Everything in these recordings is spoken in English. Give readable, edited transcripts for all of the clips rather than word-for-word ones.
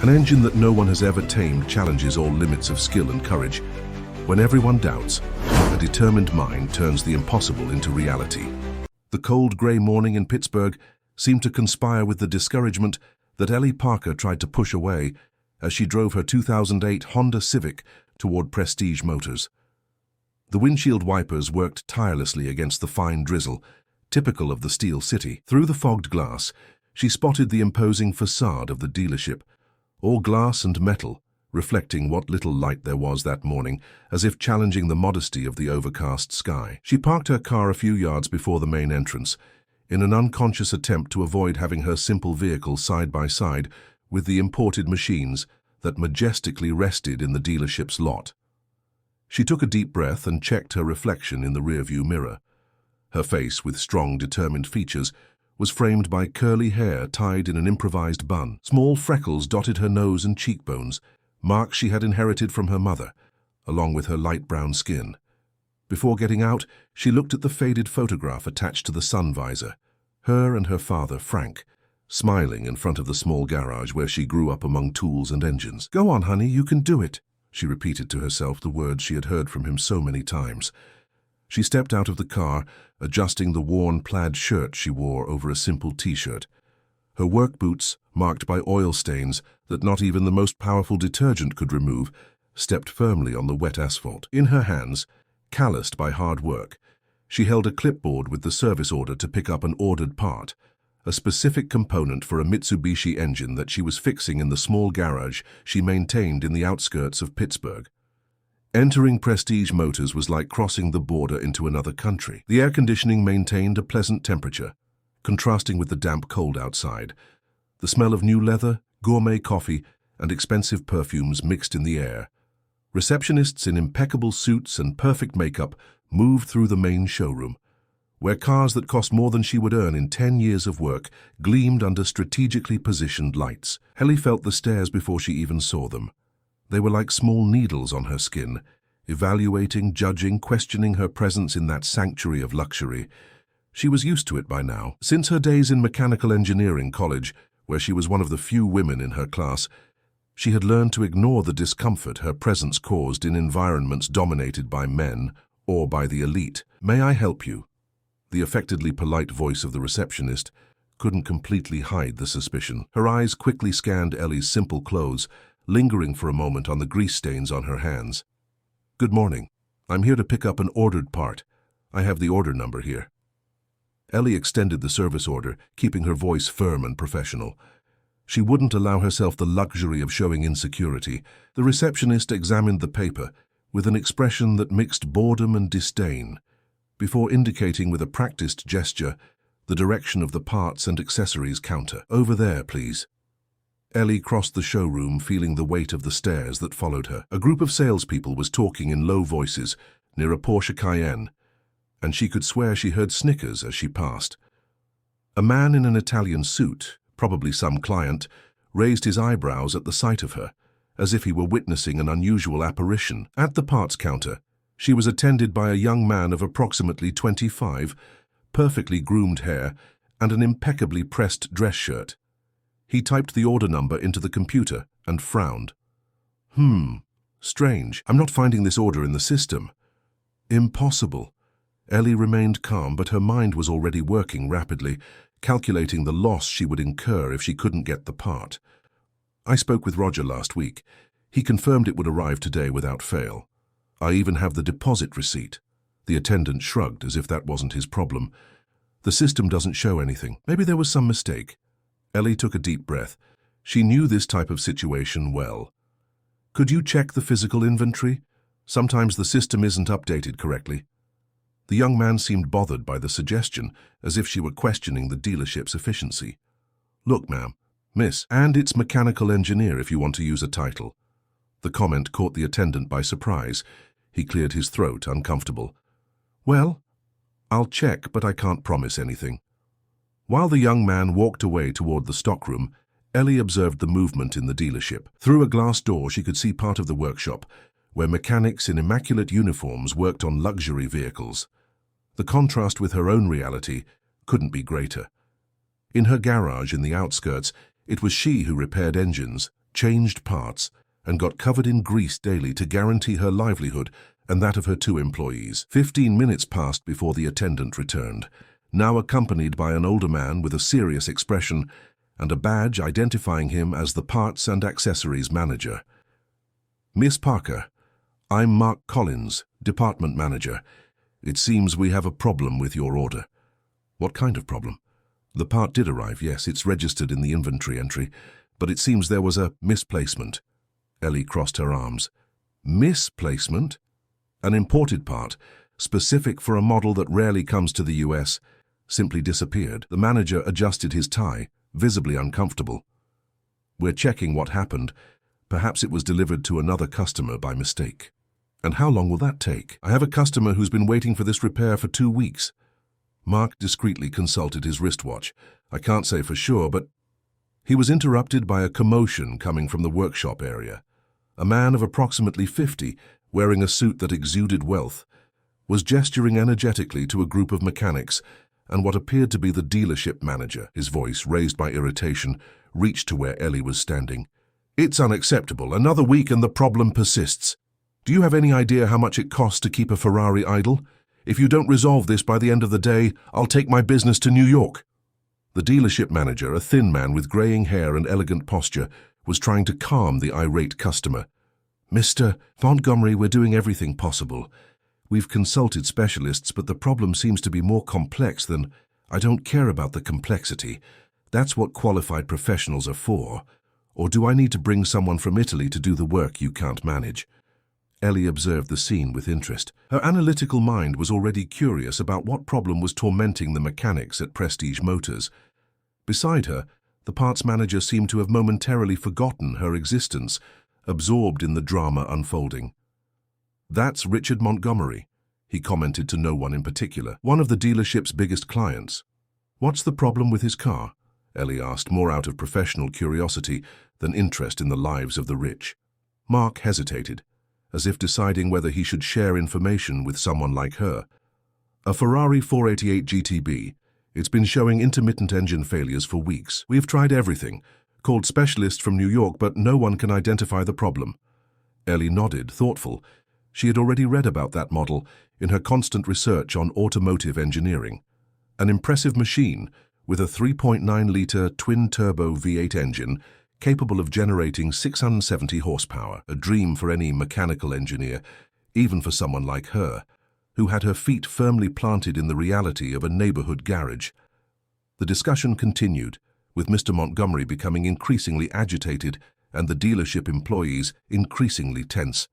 An engine that no one has ever tamed challenges all limits of skill and courage. When everyone doubts, a determined mind turns the impossible into reality. The cold grey morning in Pittsburgh seemed to conspire with the discouragement that Ellie Parker tried to push away as she drove her 2008 Honda Civic toward Prestige Motors. The windshield wipers worked tirelessly against the fine drizzle, typical of the Steel City. Through the fogged glass, she spotted the imposing facade of the dealership, all glass and metal, reflecting what little light there was that morning, as if challenging the modesty of the overcast sky. She parked her car a few yards before the main entrance, in an unconscious attempt to avoid having her simple vehicle side by side with the imported machines that majestically rested in the dealership's lot. She took a deep breath and checked her reflection in the rearview mirror. Her face, with strong, determined features, was framed by curly hair tied in an improvised bun. Small freckles dotted her nose and cheekbones, marks she had inherited from her mother, along with her light brown skin. Before getting out, she looked at the faded photograph attached to the sun visor, her and her father, Frank, smiling in front of the small garage where she grew up among tools and engines. "Go on, honey, you can do it," she repeated to herself, the words she had heard from him so many times. She stepped out of the car, adjusting the worn plaid shirt she wore over a simple t-shirt. Her work boots, marked by oil stains that not even the most powerful detergent could remove, stepped firmly on the wet asphalt. In her hands, calloused by hard work, she held a clipboard with the service order to pick up an ordered part, a specific component for a Mitsubishi engine that she was fixing in the small garage she maintained in the outskirts of Pittsburgh. Entering Prestige Motors was like crossing the border into another country. The air conditioning maintained a pleasant temperature, contrasting with the damp cold outside. The smell of new leather, gourmet coffee, and expensive perfumes mixed in the air. Receptionists in impeccable suits and perfect makeup moved through the main showroom, where cars that cost more than she would earn in 10 years of work gleamed under strategically positioned lights. Ellie felt the stares before she even saw them. They were like small needles on her skin, evaluating, judging, questioning her presence in that sanctuary of luxury. She was used to it by now. Since her days in mechanical engineering college, where she was one of the few women in her class, she had learned to ignore the discomfort her presence caused in environments dominated by men or by the elite. "May I help you?" The affectedly polite voice of the receptionist couldn't completely hide the suspicion. Her eyes quickly scanned Ellie's simple clothes, lingering for a moment on the grease stains on her hands. "Good morning. I'm here to pick up an ordered part. I have the order number here." Ellie extended the service order, keeping her voice firm and professional. She wouldn't allow herself the luxury of showing insecurity. The receptionist examined the paper with an expression that mixed boredom and disdain, before indicating with a practiced gesture the direction of the parts and accessories counter. "Over there, please." Ellie crossed the showroom, feeling the weight of the stares that followed her. A group of salespeople was talking in low voices near a Porsche Cayenne, and she could swear she heard snickers as she passed. A man in an Italian suit, probably some client, raised his eyebrows at the sight of her, as if he were witnessing an unusual apparition. At the parts counter, she was attended by a young man of approximately 25, perfectly groomed hair, and an impeccably pressed dress shirt. He typed the order number into the computer and frowned. Strange. I'm not finding this order in the system." "Impossible." Ellie remained calm, but her mind was already working rapidly, calculating the loss she would incur if she couldn't get the part. "I spoke with Roger last week. He confirmed it would arrive today without fail. I even have the deposit receipt." The attendant shrugged as if that wasn't his problem. "The system doesn't show anything. Maybe there was some mistake." Ellie took a deep breath. She knew this type of situation well. "Could you check the physical inventory? Sometimes the system isn't updated correctly." The young man seemed bothered by the suggestion, as if she were questioning the dealership's efficiency. "Look, ma'am, miss, and it's mechanical engineer if you want to use a title." The comment caught the attendant by surprise. He cleared his throat, uncomfortable. "Well, I'll check, but I can't promise anything." While the young man walked away toward the stockroom, Ellie observed the movement in the dealership. Through a glass door, she could see part of the workshop, where mechanics in immaculate uniforms worked on luxury vehicles. The contrast with her own reality couldn't be greater. In her garage in the outskirts, it was she who repaired engines, changed parts, and got covered in grease daily to guarantee her livelihood and that of her 2 employees. 15 minutes passed before the attendant returned, now accompanied by an older man with a serious expression and a badge identifying him as the parts and accessories manager. "Miss Parker, I'm Mark Collins, department manager. It seems we have a problem with your order." "What kind of problem?" "The part did arrive, yes, it's registered in the inventory entry, but it seems there was a misplacement." Ellie crossed her arms. "Misplacement? An imported part, specific for a model that rarely comes to the US, simply disappeared." The manager adjusted his tie, visibly uncomfortable. "We're checking what happened. Perhaps it was delivered to another customer by mistake." "And how long will that take?" "I have a customer who's been waiting for this repair for 2 weeks. Mark discreetly consulted his wristwatch. "I can't say for sure, but—" He was interrupted by a commotion coming from the workshop area. A man of approximately 50, wearing a suit that exuded wealth, was gesturing energetically to a group of mechanics and what appeared to be the dealership manager. His voice, raised by irritation, reached to where Ellie was standing. "It's unacceptable. Another week and the problem persists. Do you have any idea how much it costs to keep a Ferrari idle? If you don't resolve this by the end of the day, I'll take my business to New York." The dealership manager, a thin man with graying hair and elegant posture, was trying to calm the irate customer. "Mr. Montgomery, we're doing everything possible. We've consulted specialists, but the problem seems to be more complex than—" "I don't care about the complexity. That's what qualified professionals are for. Or do I need to bring someone from Italy to do the work you can't manage?" Ellie observed the scene with interest. Her analytical mind was already curious about what problem was tormenting the mechanics at Prestige Motors. Beside her, the parts manager seemed to have momentarily forgotten her existence, absorbed in the drama unfolding. "That's Richard Montgomery," he commented to no one in particular, "one of the dealership's biggest clients." "What's the problem with his car?" Ellie asked, more out of professional curiosity than interest in the lives of the rich. Mark hesitated, as if deciding whether he should share information with someone like her. "A Ferrari 488 GTB. It's been showing intermittent engine failures for weeks. We've tried everything, called specialists from New York, but no one can identify the problem." Ellie nodded, thoughtful. She had already read about that model in her constant research on automotive engineering. An impressive machine with a 3.9-litre twin-turbo V8 engine capable of generating 670 horsepower, a dream for any mechanical engineer, even for someone like her, who had her feet firmly planted in the reality of a neighborhood garage. The discussion continued, with Mr. Montgomery becoming increasingly agitated and the dealership employees increasingly tense.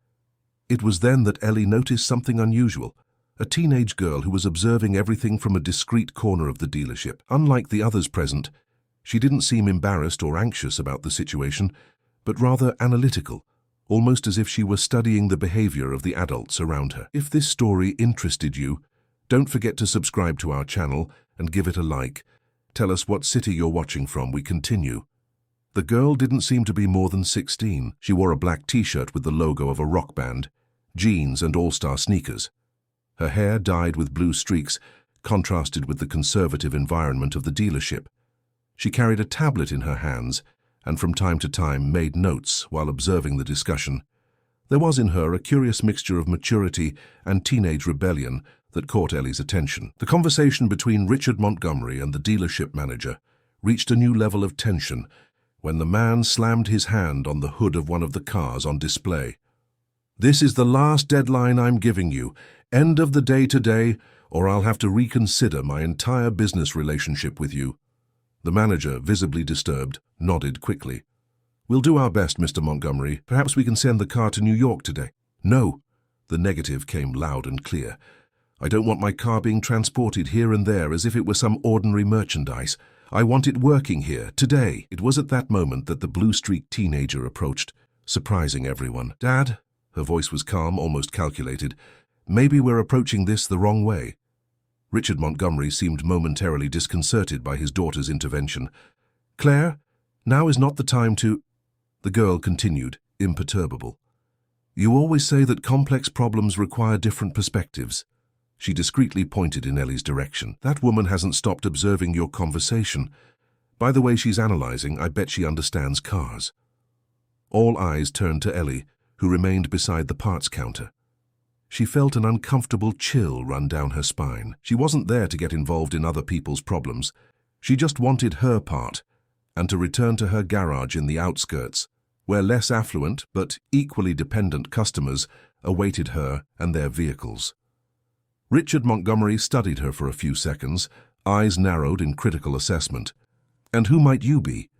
It was then that Ellie noticed something unusual. A teenage girl who was observing everything from a discreet corner of the dealership. Unlike the others present, she didn't seem embarrassed or anxious about the situation, but rather analytical, almost as if she were studying the behavior of the adults around her. If this story interested you, don't forget to subscribe to our channel and give it a like. Tell us what city you're watching from. We continue. The girl didn't seem to be more than 16. She wore a black t-shirt with the logo of a rock band, jeans and all-star sneakers. Her hair, dyed with blue streaks, contrasted with the conservative environment of the dealership. She carried a tablet in her hands and from time to time made notes while observing the discussion. There was in her a curious mixture of maturity and teenage rebellion that caught Ellie's attention. The conversation between Richard Montgomery and the dealership manager reached a new level of tension when the man slammed his hand on the hood of one of the cars on display. "This is the last deadline I'm giving you. End of the day today, or I'll have to reconsider my entire business relationship with you." The manager, visibly disturbed, nodded quickly. "We'll do our best, Mr. Montgomery. Perhaps we can send the car to New York today." "No." The negative came loud and clear. "I don't want my car being transported here and there as if it were some ordinary merchandise. I want it working here, today." It was at that moment that the blue-streaked teenager approached, surprising everyone. "Dad," her voice was calm, almost calculated, "maybe we're approaching this the wrong way." Richard Montgomery seemed momentarily disconcerted by his daughter's intervention. "Claire, now is not the time to—" The girl continued, imperturbable. "You always say that complex problems require different perspectives." She discreetly pointed in Ellie's direction. "That woman hasn't stopped observing your conversation. By the way she's analyzing, I bet she understands cars." All eyes turned to Ellie, who remained beside the parts counter. She felt an uncomfortable chill run down her spine. She wasn't there to get involved in other people's problems. She just wanted her part, and to return to her garage in the outskirts, where less affluent but equally dependent customers awaited her and their vehicles. Richard Montgomery studied her for a few seconds, eyes narrowed in critical assessment. "And who might you be?"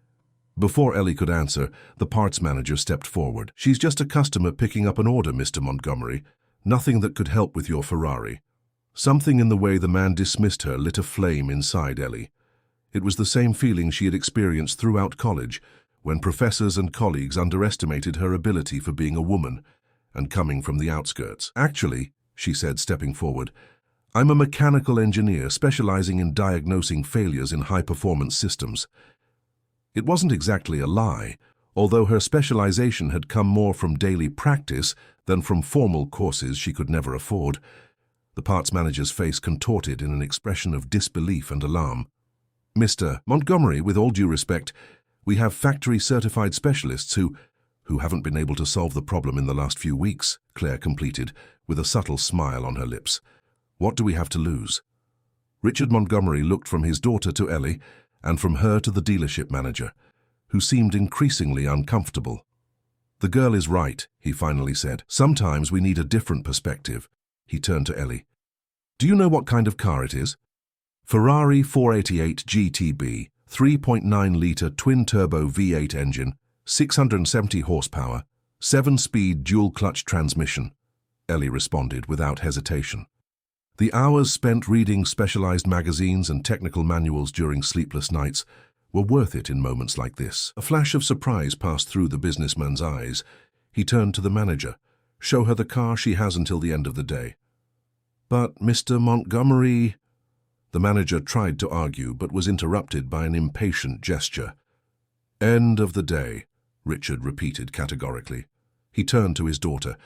Before Ellie could answer, the parts manager stepped forward. "She's just a customer picking up an order, Mr. Montgomery. Nothing that could help with your Ferrari." Something in the way the man dismissed her lit a flame inside Ellie. It was the same feeling she had experienced throughout college, when professors and colleagues underestimated her ability for being a woman and coming from the outskirts. "Actually," she said, stepping forward, "I'm a mechanical engineer specializing in diagnosing failures in high-performance systems." It wasn't exactly a lie, although her specialization had come more from daily practice than from formal courses she could never afford. The parts manager's face contorted in an expression of disbelief and alarm. "Mr. Montgomery, with all due respect, we have factory-certified specialists who haven't been able to solve the problem in the last few weeks," Claire completed, with a subtle smile on her lips. "What do we have to lose?" Richard Montgomery looked from his daughter to Ellie, and from her to the dealership manager, who seemed increasingly uncomfortable. "The girl is right," he finally said. "Sometimes we need a different perspective." He turned to Ellie. "Do you know what kind of car it is?" "Ferrari 488 GTB, 3.9-litre twin-turbo V8 engine, 670 horsepower, 7-speed dual-clutch transmission," Ellie responded without hesitation. The hours spent reading specialized magazines and technical manuals during sleepless nights were worth it in moments like this. A flash of surprise passed through the businessman's eyes. He turned to the manager. "Show her the car. She has until the end of the day." "But, Mr. Montgomery—" The manager tried to argue, but was interrupted by an impatient gesture. "End of the day," Richard repeated categorically. He turned to his daughter.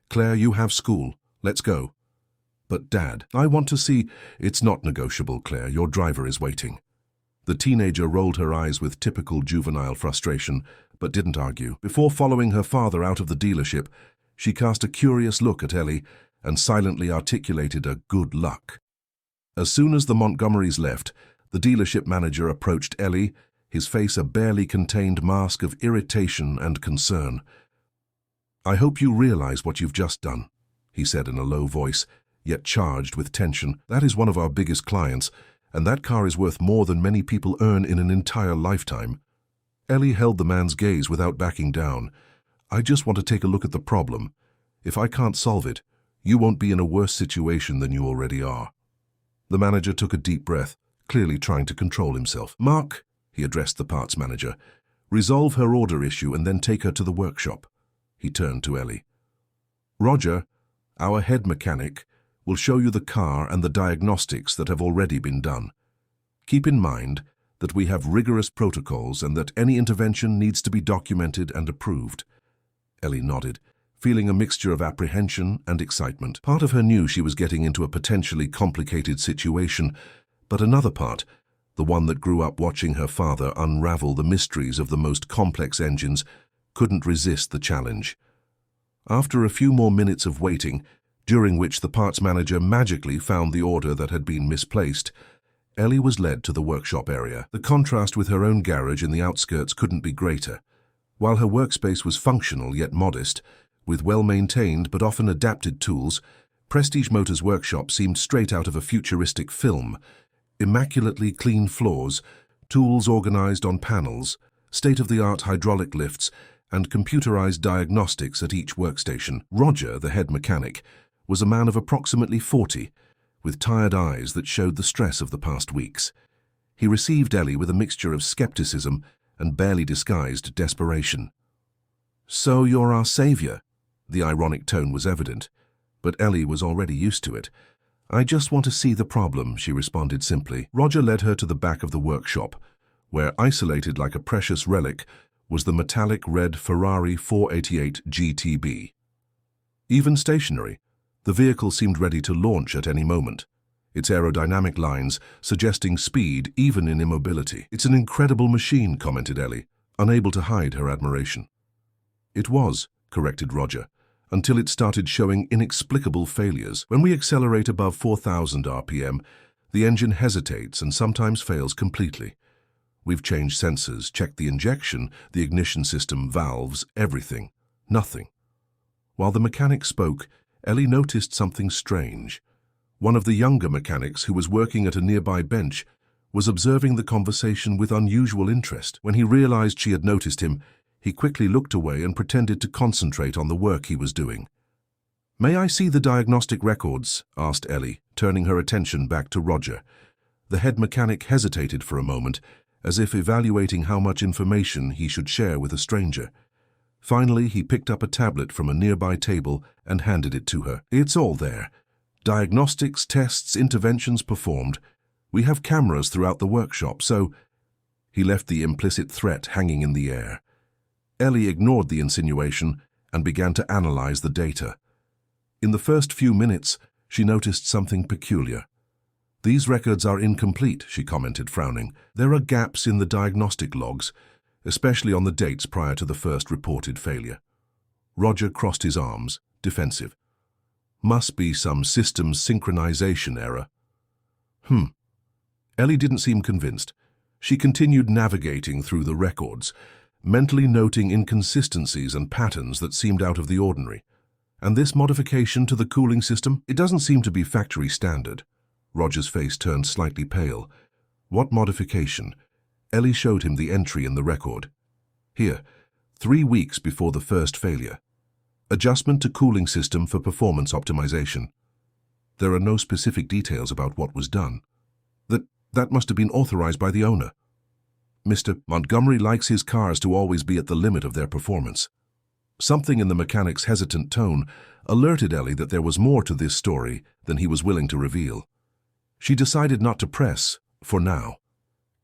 "Claire, you have school. Let's go." "But, Dad, I want to see—" "It's not negotiable, Claire. Your driver is waiting." The teenager rolled her eyes with typical juvenile frustration, but didn't argue. Before following her father out of the dealership, she cast a curious look at Ellie and silently articulated a "good luck." As soon as the Montgomerys left, the dealership manager approached Ellie, his face a barely contained mask of irritation and concern. "I hope you realize what you've just done," he said in a low voice, yet charged with tension. "That is one of our biggest clients, and that car is worth more than many people earn in an entire lifetime." Ellie held the man's gaze without backing down. "I just want to take a look at the problem. If I can't solve it, you won't be in a worse situation than you already are." The manager took a deep breath, clearly trying to control himself. "Mark," he addressed the parts manager, "resolve her order issue and then take her to the workshop." He turned to Ellie. "Roger, our head mechanic, will show you the car and the diagnostics that have already been done. Keep in mind that we have rigorous protocols and that any intervention needs to be documented and approved." Ellie nodded, feeling a mixture of apprehension and excitement. Part of her knew she was getting into a potentially complicated situation, but another part, the one that grew up watching her father unravel the mysteries of the most complex engines, couldn't resist the challenge. After a few more minutes of waiting, during which the parts manager magically found the order that had been misplaced, Ellie was led to the workshop area. The contrast with her own garage in the outskirts couldn't be greater. While her workspace was functional yet modest, with well-maintained but often adapted tools, Prestige Motors' workshop seemed straight out of a futuristic film. Immaculately clean floors, tools organized on panels, state-of-the-art hydraulic lifts, and computerized diagnostics at each workstation. Roger, the head mechanic, was a man of approximately 40, with tired eyes that showed the stress of the past weeks. He received Ellie with a mixture of skepticism and barely disguised desperation. "So you're our savior?" The ironic tone was evident, but Ellie was already used to it. "I just want to see the problem," she responded simply. Roger led her to the back of the workshop, where, isolated like a precious relic, was the metallic red Ferrari 488 GTB. Even stationary, the vehicle seemed ready to launch at any moment, its aerodynamic lines suggesting speed even in immobility. "It's an incredible machine," commented Ellie, unable to hide her admiration. It was, corrected Roger, until it started showing inexplicable failures. When we accelerate above 4,000 RPM, the engine hesitates and sometimes fails completely. We've changed sensors, checked the injection, the ignition system, valves, everything. Nothing. While the mechanic spoke, Ellie noticed something strange. One of the younger mechanics, who was working at a nearby bench, was observing the conversation with unusual interest. When he realized she had noticed him, he quickly looked away and pretended to concentrate on the work he was doing. "May I see the diagnostic records?" asked Ellie, turning her attention back to Roger. The head mechanic hesitated for a moment, as if evaluating how much information he should share with a stranger. Finally, he picked up a tablet from a nearby table and handed it to her. "It's all there. Diagnostics, tests, interventions performed. We have cameras throughout the workshop, so—" He left the implicit threat hanging in the air. Ellie ignored the insinuation and began to analyze the data. In the first few minutes, she noticed something peculiar. "These records are incomplete," she commented, frowning. "There are gaps in the diagnostic logs, especially on the dates prior to the first reported failure." Roger crossed his arms, defensive. "Must be some systems synchronization error." Ellie didn't seem convinced. She continued navigating through the records, mentally noting inconsistencies and patterns that seemed out of the ordinary. "And this modification to the cooling system? It doesn't seem to be factory standard." Roger's face turned slightly pale. "What modification?" Ellie showed him the entry in the record. "Here, 3 weeks before the first failure. Adjustment to cooling system for performance optimization." There are no specific details about what was done. That must have been authorized by the owner. "Mr. Montgomery likes his cars to always be at the limit of their performance." Something in the mechanic's hesitant tone alerted Ellie that there was more to this story than he was willing to reveal. She decided not to press, for now.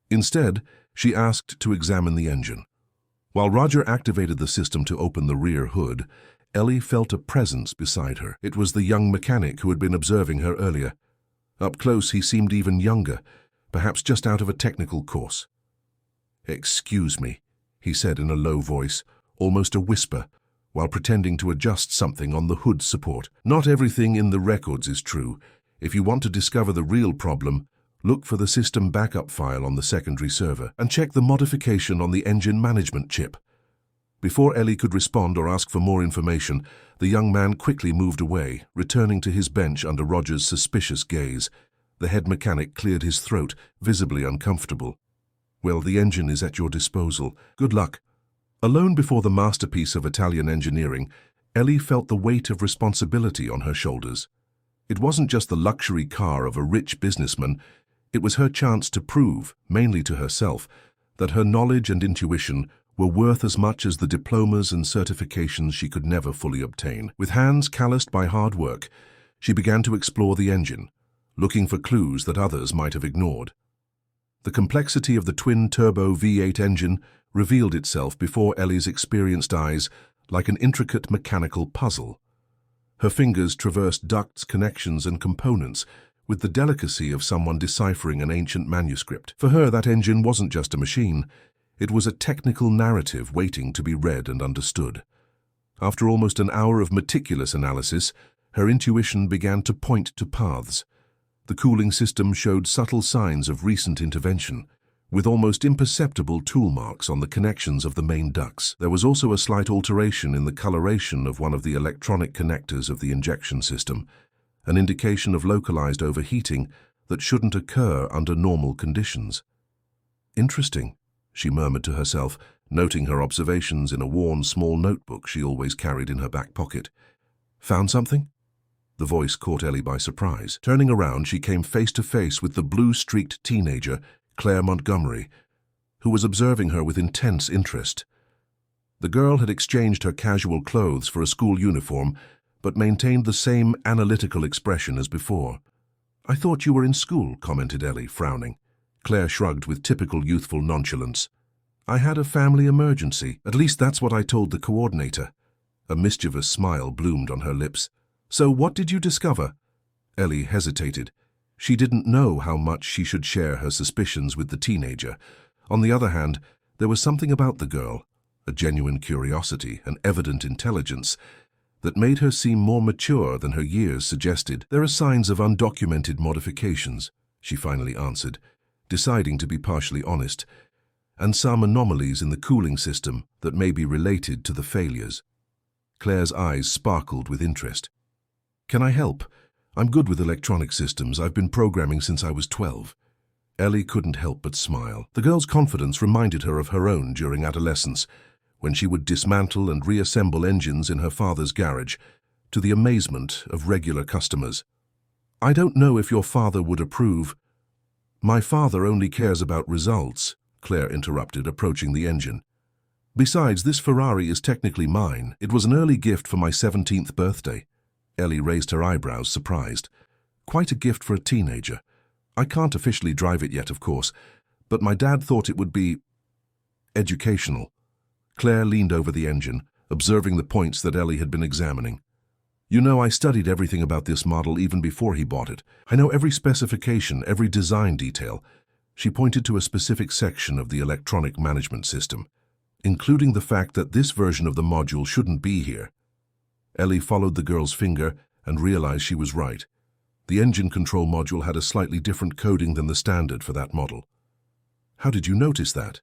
Instead, she asked to examine the engine. While Roger activated the system to open the rear hood, Ellie felt a presence beside her. It was the young mechanic who had been observing her earlier. Up close, he seemed even younger, perhaps just out of a technical course. "Excuse me," he said in a low voice, almost a whisper, while pretending to adjust something on the hood support. "Not everything in the records is true. If you want to discover the real problem, look for the system backup file on the secondary server and check the modification on the engine management chip." Before Ellie could respond or ask for more information, the young man quickly moved away, returning to his bench under Roger's suspicious gaze. The head mechanic cleared his throat, visibly uncomfortable. "Well, the engine is at your disposal. Good luck." Alone before the masterpiece of Italian engineering, Ellie felt the weight of responsibility on her shoulders. It wasn't just the luxury car of a rich businessman. It was her chance to prove, mainly to herself, that her knowledge and intuition were worth as much as the diplomas and certifications she could never fully obtain. With hands calloused by hard work, she began to explore the engine, looking for clues that others might have ignored. The complexity of the twin-turbo V8 engine revealed itself before Ellie's experienced eyes like an intricate mechanical puzzle. Her fingers traversed ducts, connections, and components with the delicacy of someone deciphering an ancient manuscript. For her, that engine wasn't just a machine. It was a technical narrative waiting to be read and understood. After almost an hour of meticulous analysis, her intuition began to point to paths. The cooling system showed subtle signs of recent intervention, with almost imperceptible tool marks on the connections of the main ducts. There was also a slight alteration in the coloration of one of the electronic connectors of the injection system, an indication of localized overheating that shouldn't occur under normal conditions. "Interesting," she murmured to herself, noting her observations in a worn small notebook she always carried in her back pocket. "Found something?" The voice caught Ellie by surprise. Turning around, she came face to face with the blue-streaked teenager, Claire Montgomery, who was observing her with intense interest. The girl had exchanged her casual clothes for a school uniform, but maintained the same analytical expression as before. "I thought you were in school," commented Ellie, frowning. Claire shrugged with typical youthful nonchalance. "I had a family emergency. At least that's what I told the coordinator." A mischievous smile bloomed on her lips. "So what did you discover?" Ellie hesitated. She didn't know how much she should share her suspicions with the teenager. On the other hand, there was something about the girl, a genuine curiosity, an evident intelligence that made her seem more mature than her years suggested. "There are signs of undocumented modifications," she finally answered, deciding to be partially honest, "and some anomalies in the cooling system that may be related to the failures." Claire's eyes sparkled with interest. "Can I help? I'm good with electronic systems. I've been programming since I was 12. Ellie couldn't help but smile. The girl's confidence reminded her of her own during adolescence, when she would dismantle and reassemble engines in her father's garage, to the amazement of regular customers. "I don't know if your father would approve." "My father only cares about results," Claire interrupted, approaching the engine. "Besides, this Ferrari is technically mine. It was an early gift for my 17th birthday." Ellie raised her eyebrows, surprised. "Quite a gift for a teenager. I can't officially drive it yet, of course, but my dad thought it would be educational." Claire leaned over the engine, observing the points that Ellie had been examining. "You know, I studied everything about this model even before he bought it. I know every specification, every design detail." She pointed to a specific section of the electronic management system, "including the fact that this version of the module shouldn't be here." Ellie followed the girl's finger and realized she was right. The engine control module had a slightly different coding than the standard for that model. "How did you notice that?"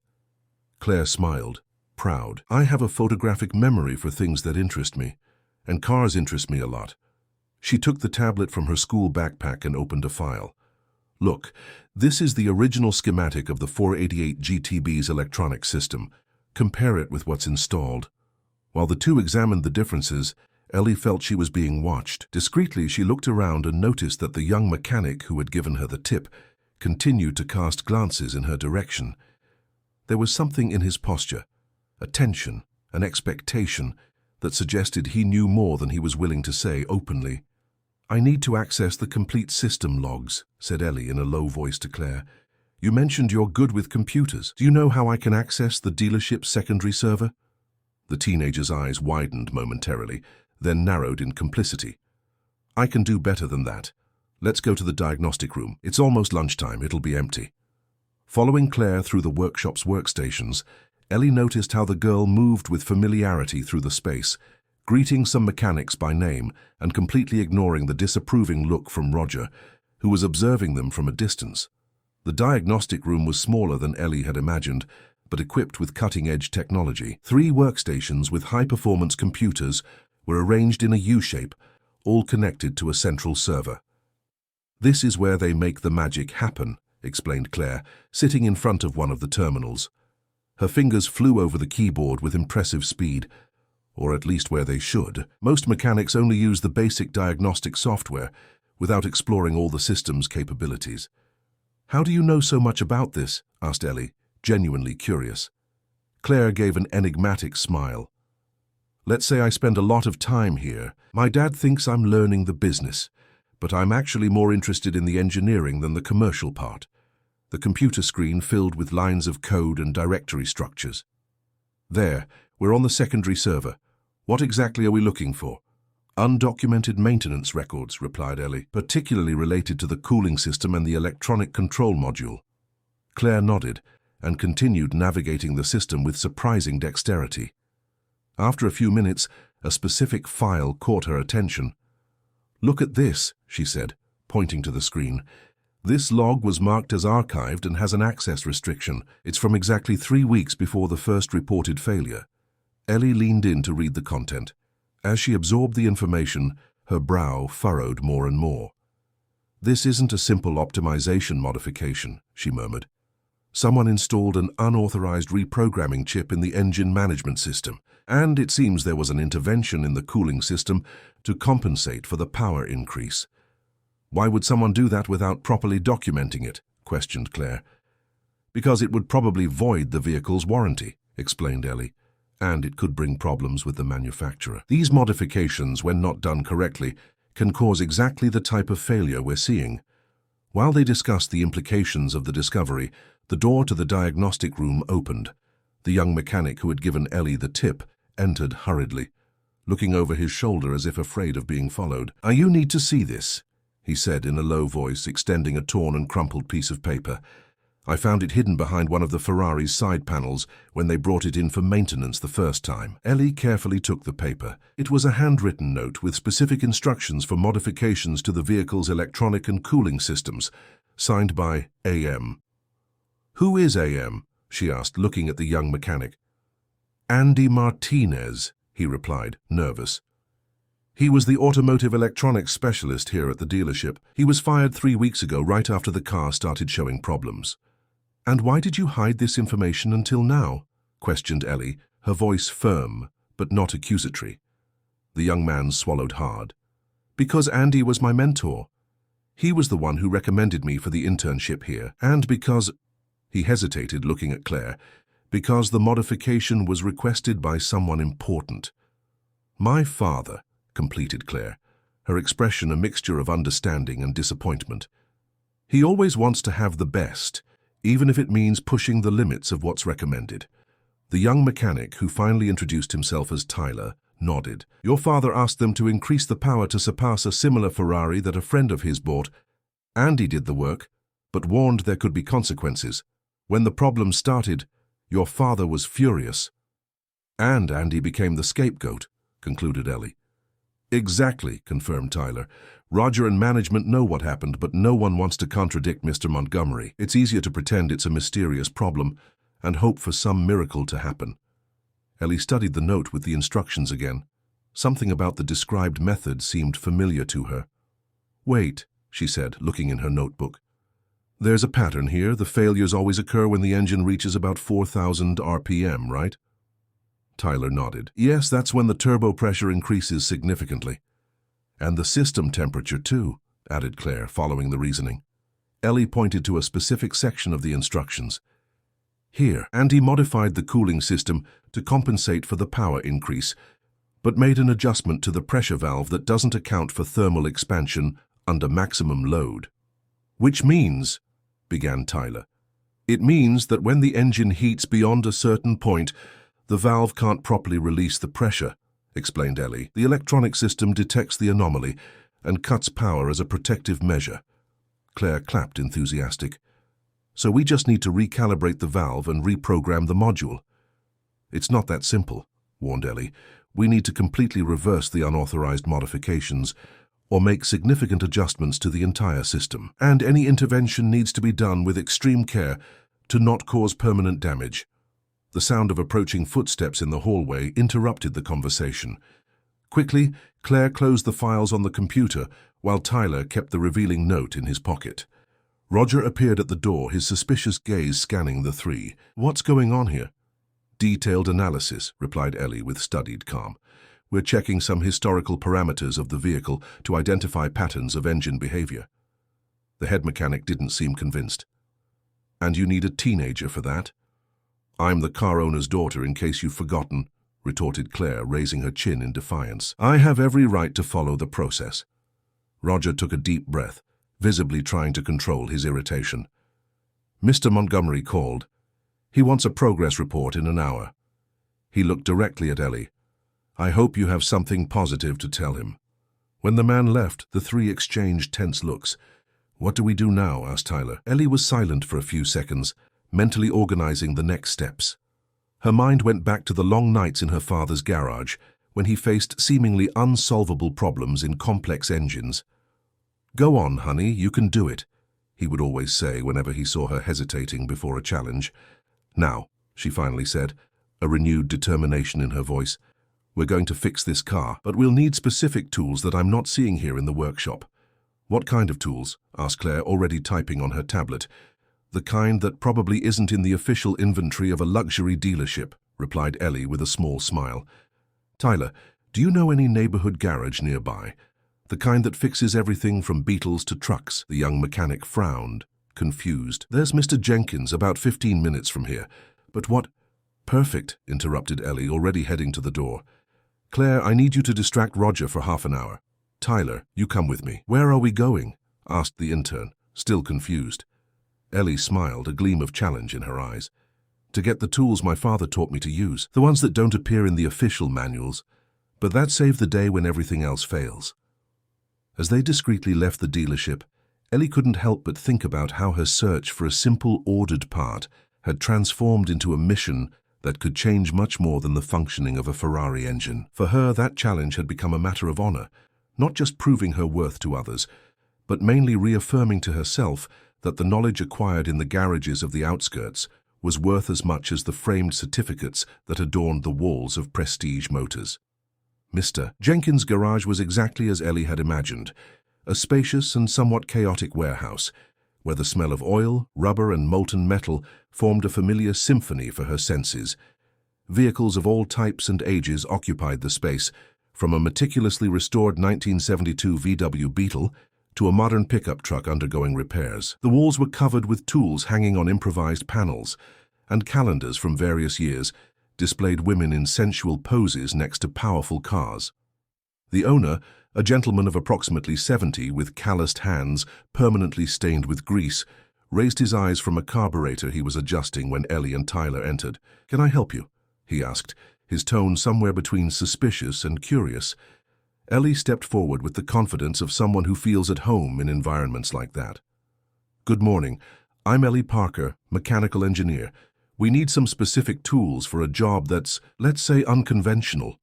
Claire smiled, proud. "I have a photographic memory for things that interest me, and cars interest me a lot." She took the tablet from her school backpack and opened a file. "Look, this is the original schematic of the 488 GTB's electronic system. Compare it with what's installed." While the two examined the differences, Ellie felt she was being watched. Discreetly, she looked around and noticed that the young mechanic who had given her the tip continued to cast glances in her direction. There was something in his posture, a tension, an expectation, that suggested he knew more than he was willing to say openly. "I need to access the complete system logs," said Ellie in a low voice to Claire. "You mentioned you're good with computers. Do you know how I can access the dealership's secondary server?" The teenager's eyes widened momentarily, then narrowed in complicity. "I can do better than that. Let's go to the diagnostic room. It's almost lunchtime. It'll be empty." Following Claire through the workshop's workstations, Ellie noticed how the girl moved with familiarity through the space, greeting some mechanics by name and completely ignoring the disapproving look from Roger, who was observing them from a distance. The diagnostic room was smaller than Ellie had imagined, but equipped with cutting-edge technology. 3 workstations with high-performance computers were arranged in a U-shape, all connected to a central server. "This is where they make the magic happen," explained Claire, sitting in front of one of the terminals. Her fingers flew over the keyboard with impressive speed, or at least where they should. Most mechanics only use the basic diagnostic software without exploring all the system's capabilities. "How do you know so much about this?" asked Ellie, genuinely curious. Claire gave an enigmatic smile. "Let's say I spend a lot of time here. My dad thinks I'm learning the business, but I'm actually more interested in the engineering than the commercial part." The computer screen filled with lines of code and directory structures. "There, we're on the secondary server. What exactly are we looking for?" "Undocumented maintenance records," replied Ellie, "particularly related to the cooling system and the electronic control module." Claire nodded and continued navigating the system with surprising dexterity. After a few minutes, a specific file caught her attention. "Look at this," she said, pointing to the screen. "This log was marked as archived and has an access restriction. It's from exactly 3 weeks before the first reported failure." Ellie leaned in to read the content. As she absorbed the information, her brow furrowed more and more. "This isn't a simple optimization modification," she murmured. "Someone installed an unauthorized reprogramming chip in the engine management system, and it seems there was an intervention in the cooling system to compensate for the power increase." "Why would someone do that without properly documenting it?" questioned Claire. "Because it would probably void the vehicle's warranty," explained Ellie, "and it could bring problems with the manufacturer. These modifications, when not done correctly, can cause exactly the type of failure we're seeing." While they discussed the implications of the discovery, the door to the diagnostic room opened. The young mechanic who had given Ellie the tip entered hurriedly, looking over his shoulder as if afraid of being followed. "You need to see this," he said in a low voice, extending a torn and crumpled piece of paper. I found it hidden behind one of the Ferrari's side panels when they brought it in for maintenance the first time. Ellie carefully took the paper. It was a handwritten note with specific instructions for modifications to the vehicle's electronic and cooling systems, signed by AM. "Who is AM?" she asked, looking at the young mechanic. "Andy Martinez," he replied, nervous. "He was the automotive electronics specialist here at the dealership. He was fired 3 weeks ago, right after the car started showing problems." "And why did you hide this information until now?" questioned Ellie, her voice firm, but not accusatory. The young man swallowed hard. "Because Andy was my mentor. He was the one who recommended me for the internship here, and because—" he hesitated, looking at Claire, "because the modification was requested by someone important." "My father," completed Claire, her expression a mixture of understanding and disappointment. "He always wants to have the best, even if it means pushing the limits of what's recommended." The young mechanic, who finally introduced himself as Tyler, nodded. "Your father asked them to increase the power to surpass a similar Ferrari that a friend of his bought. Andy did the work, but warned there could be consequences. When the problem started, your father was furious. And Andy became the scapegoat," concluded Ellie. "Exactly," confirmed Tyler. "Roger and management know what happened, but no one wants to contradict Mr. Montgomery. It's easier to pretend it's a mysterious problem and hope for some miracle to happen." Ellie studied the note with the instructions again. Something about the described method seemed familiar to her. "Wait," she said, looking in her notebook. "There's a pattern here. The failures always occur when the engine reaches about 4,000 RPM, right?" Tyler nodded. "Yes, that's when the turbo pressure increases significantly. And the system temperature too," added Claire, following the reasoning. Ellie pointed to a specific section of the instructions. "Here, Andy modified the cooling system to compensate for the power increase, but made an adjustment to the pressure valve that doesn't account for thermal expansion under maximum load." "Which means," began Tyler. "It means that when the engine heats beyond a certain point, the valve can't properly release the pressure," explained Ellie. "The electronic system detects the anomaly and cuts power as a protective measure." Claire clapped, enthusiastic. "So we just need to recalibrate the valve and reprogram the module." "It's not that simple," warned Ellie. "We need to completely reverse the unauthorized modifications or make significant adjustments to the entire system. And any intervention needs to be done with extreme care to not cause permanent damage." The sound of approaching footsteps in the hallway interrupted the conversation. Quickly, Claire closed the files on the computer while Tyler kept the revealing note in his pocket. Roger appeared at the door, his suspicious gaze scanning the three. "What's going on here?" "Detailed analysis," replied Ellie with studied calm. "We're checking some historical parameters of the vehicle to identify patterns of engine behavior." The head mechanic didn't seem convinced. "And you need a teenager for that?" "I'm the car owner's daughter, in case you've forgotten," retorted Claire, raising her chin in defiance. "I have every right to follow the process." Roger took a deep breath, visibly trying to control his irritation. "Mr. Montgomery called. He wants a progress report in an hour." He looked directly at Ellie. "I hope you have something positive to tell him." When the man left, the three exchanged tense looks. "What do we do now?" asked Tyler. Ellie was silent for a few seconds, mentally organizing the next steps. Her mind went back to the long nights in her father's garage, when he faced seemingly unsolvable problems in complex engines. "Go on, honey, you can do it," he would always say whenever he saw her hesitating before a challenge. "Now," she finally said, a renewed determination in her voice, "we're going to fix this car, but we'll need specific tools that I'm not seeing here in the workshop." "What kind of tools?" asked Claire, already typing on her tablet. "The kind that probably isn't in the official inventory of a luxury dealership," replied Ellie with a small smile. "Tyler, do you know any neighborhood garage nearby? The kind that fixes everything from Beetles to trucks?" The young mechanic frowned, confused. "There's Mr. Jenkins, about 15 minutes from here. But what—" "Perfect," interrupted Ellie, already heading to the door. "Claire, I need you to distract Roger for half an hour. Tyler, you come with me." "Where are we going?" asked the intern, still confused. Ellie smiled, a gleam of challenge in her eyes. "To get the tools my father taught me to use, the ones that don't appear in the official manuals. But that saved the day when everything else fails." As they discreetly left the dealership, Ellie couldn't help but think about how her search for a simple, ordered part had transformed into a mission that could change much more than the functioning of a Ferrari engine. For her, that challenge had become a matter of honor, not just proving her worth to others, but mainly reaffirming to herself that the knowledge acquired in the garages of the outskirts was worth as much as the framed certificates that adorned the walls of Prestige Motors. Mr. Jenkins' garage was exactly as Ellie had imagined, a spacious and somewhat chaotic warehouse, where the smell of oil, rubber, and molten metal formed a familiar symphony for her senses. Vehicles of all types and ages occupied the space, from a meticulously restored 1972 VW Beetle to a modern pickup truck undergoing repairs. The walls were covered with tools hanging on improvised panels, and calendars from various years displayed women in sensual poses next to powerful cars. The owner, a gentleman of approximately 70 with calloused hands permanently stained with grease, raised his eyes from a carburetor he was adjusting when Ellie and Tyler entered. "Can I help you?" he asked, his tone somewhere between suspicious and curious. Ellie stepped forward with the confidence of someone who feels at home in environments like that. "Good morning. I'm Ellie Parker, mechanical engineer. We need some specific tools for a job that's, let's say, unconventional."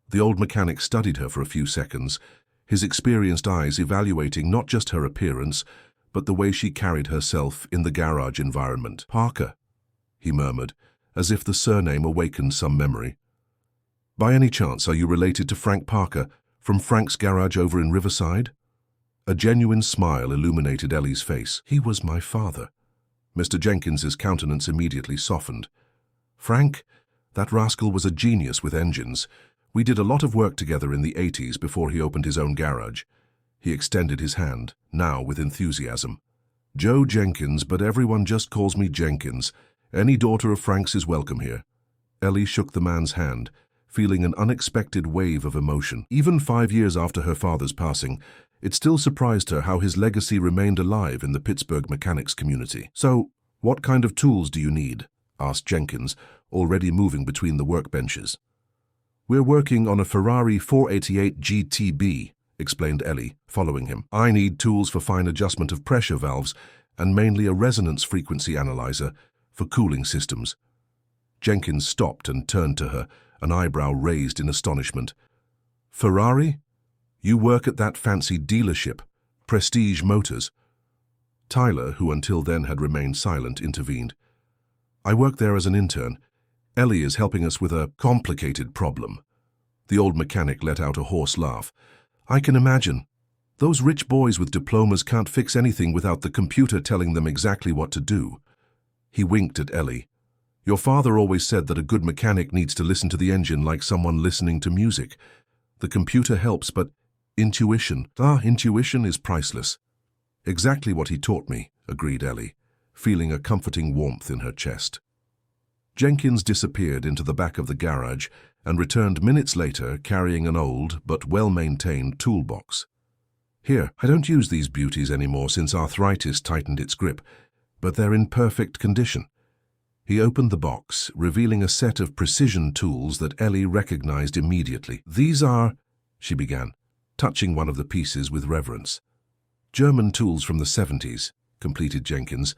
The old mechanic studied her for a few seconds, his experienced eyes evaluating not just her appearance, but the way she carried herself in the garage environment. "Parker," he murmured, as if the surname awakened some memory. "By any chance, are you related to Frank Parker, from Frank's garage over in Riverside?" A genuine smile illuminated Ellie's face. "He was my father." Mr. Jenkins's countenance immediately softened. "Frank, that rascal was a genius with engines. We did a lot of work together in the 80s before he opened his own garage." He extended his hand, now with enthusiasm. "Joe Jenkins, but everyone just calls me Jenkins. Any daughter of Frank's is welcome here." Ellie shook the man's hand, feeling an unexpected wave of emotion. Even 5 years after her father's passing, it still surprised her how his legacy remained alive in the Pittsburgh mechanics community. "So, what kind of tools do you need?" asked Jenkins, already moving between the workbenches. "We're working on a Ferrari 488 GTB, explained Ellie, following him. "I need tools for fine adjustment of pressure valves and mainly a resonance frequency analyzer for cooling systems." Jenkins stopped and turned to her, an eyebrow raised in astonishment. "Ferrari? You work at that fancy dealership, Prestige Motors?" Tyler, who until then had remained silent, intervened. "I work there as an intern. Ellie is helping us with a complicated problem." The old mechanic let out a hoarse laugh. "I can imagine. Those rich boys with diplomas can't fix anything without the computer telling them exactly what to do." He winked at Ellie. "Your father always said that a good mechanic needs to listen to the engine like someone listening to music. The computer helps, but intuition is priceless." "Exactly what he taught me," agreed Ellie, feeling a comforting warmth in her chest. Jenkins disappeared into the back of the garage and returned minutes later carrying an old but well-maintained toolbox. "Here, I don't use these beauties anymore since arthritis tightened its grip, but they're in perfect condition." He opened the box, revealing a set of precision tools that Ellie recognized immediately. "These are," she began, touching one of the pieces with reverence. "German tools from the 70s, completed Jenkins.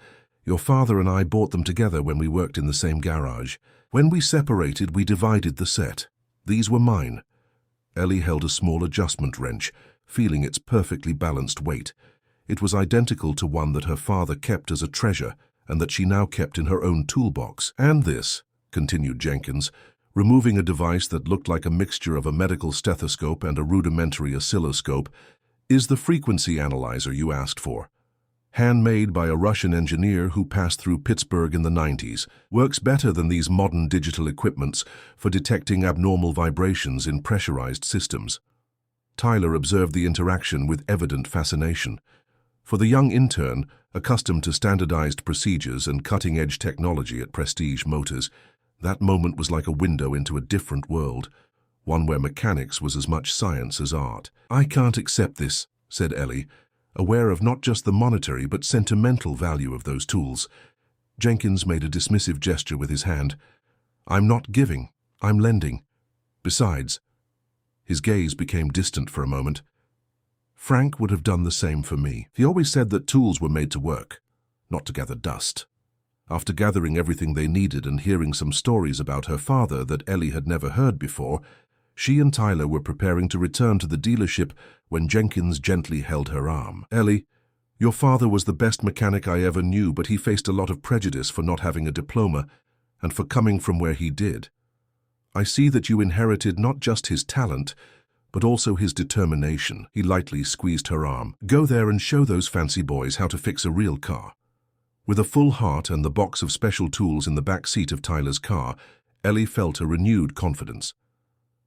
"Your father and I bought them together when we worked in the same garage. When we separated, we divided the set. These were mine." Ellie held a small adjustment wrench, feeling its perfectly balanced weight. It was identical to one that her father kept as a treasure and that she now kept in her own toolbox. "And this," continued Jenkins, removing a device that looked like a mixture of a medical stethoscope and a rudimentary oscilloscope, "is the frequency analyzer you asked for. Handmade by a Russian engineer who passed through Pittsburgh in the 90s. Works better than these modern digital equipments for detecting abnormal vibrations in pressurized systems." Tyler observed the interaction with evident fascination. For the young intern, accustomed to standardized procedures and cutting-edge technology at Prestige Motors, that moment was like a window into a different world, one where mechanics was as much science as art. "I can't accept this," said Ellie, aware of not just the monetary but sentimental value of those tools. Jenkins made a dismissive gesture with his hand. "I'm not giving, I'm lending. Besides," his gaze became distant for a moment, Frank would have done the same for me. He always said that tools were made to work, not to gather dust. After gathering everything they needed and hearing some stories about her father that Ellie had never heard before, she and Tyler were preparing to return to the dealership when Jenkins gently held her arm. "Ellie, your father was the best mechanic I ever knew, but he faced a lot of prejudice for not having a diploma and for coming from where he did. I see that you inherited not just his talent, but also his determination." He lightly squeezed her arm. "Go there and show those fancy boys how to fix a real car." With a full heart and the box of special tools in the back seat of Tyler's car, Ellie felt a renewed confidence.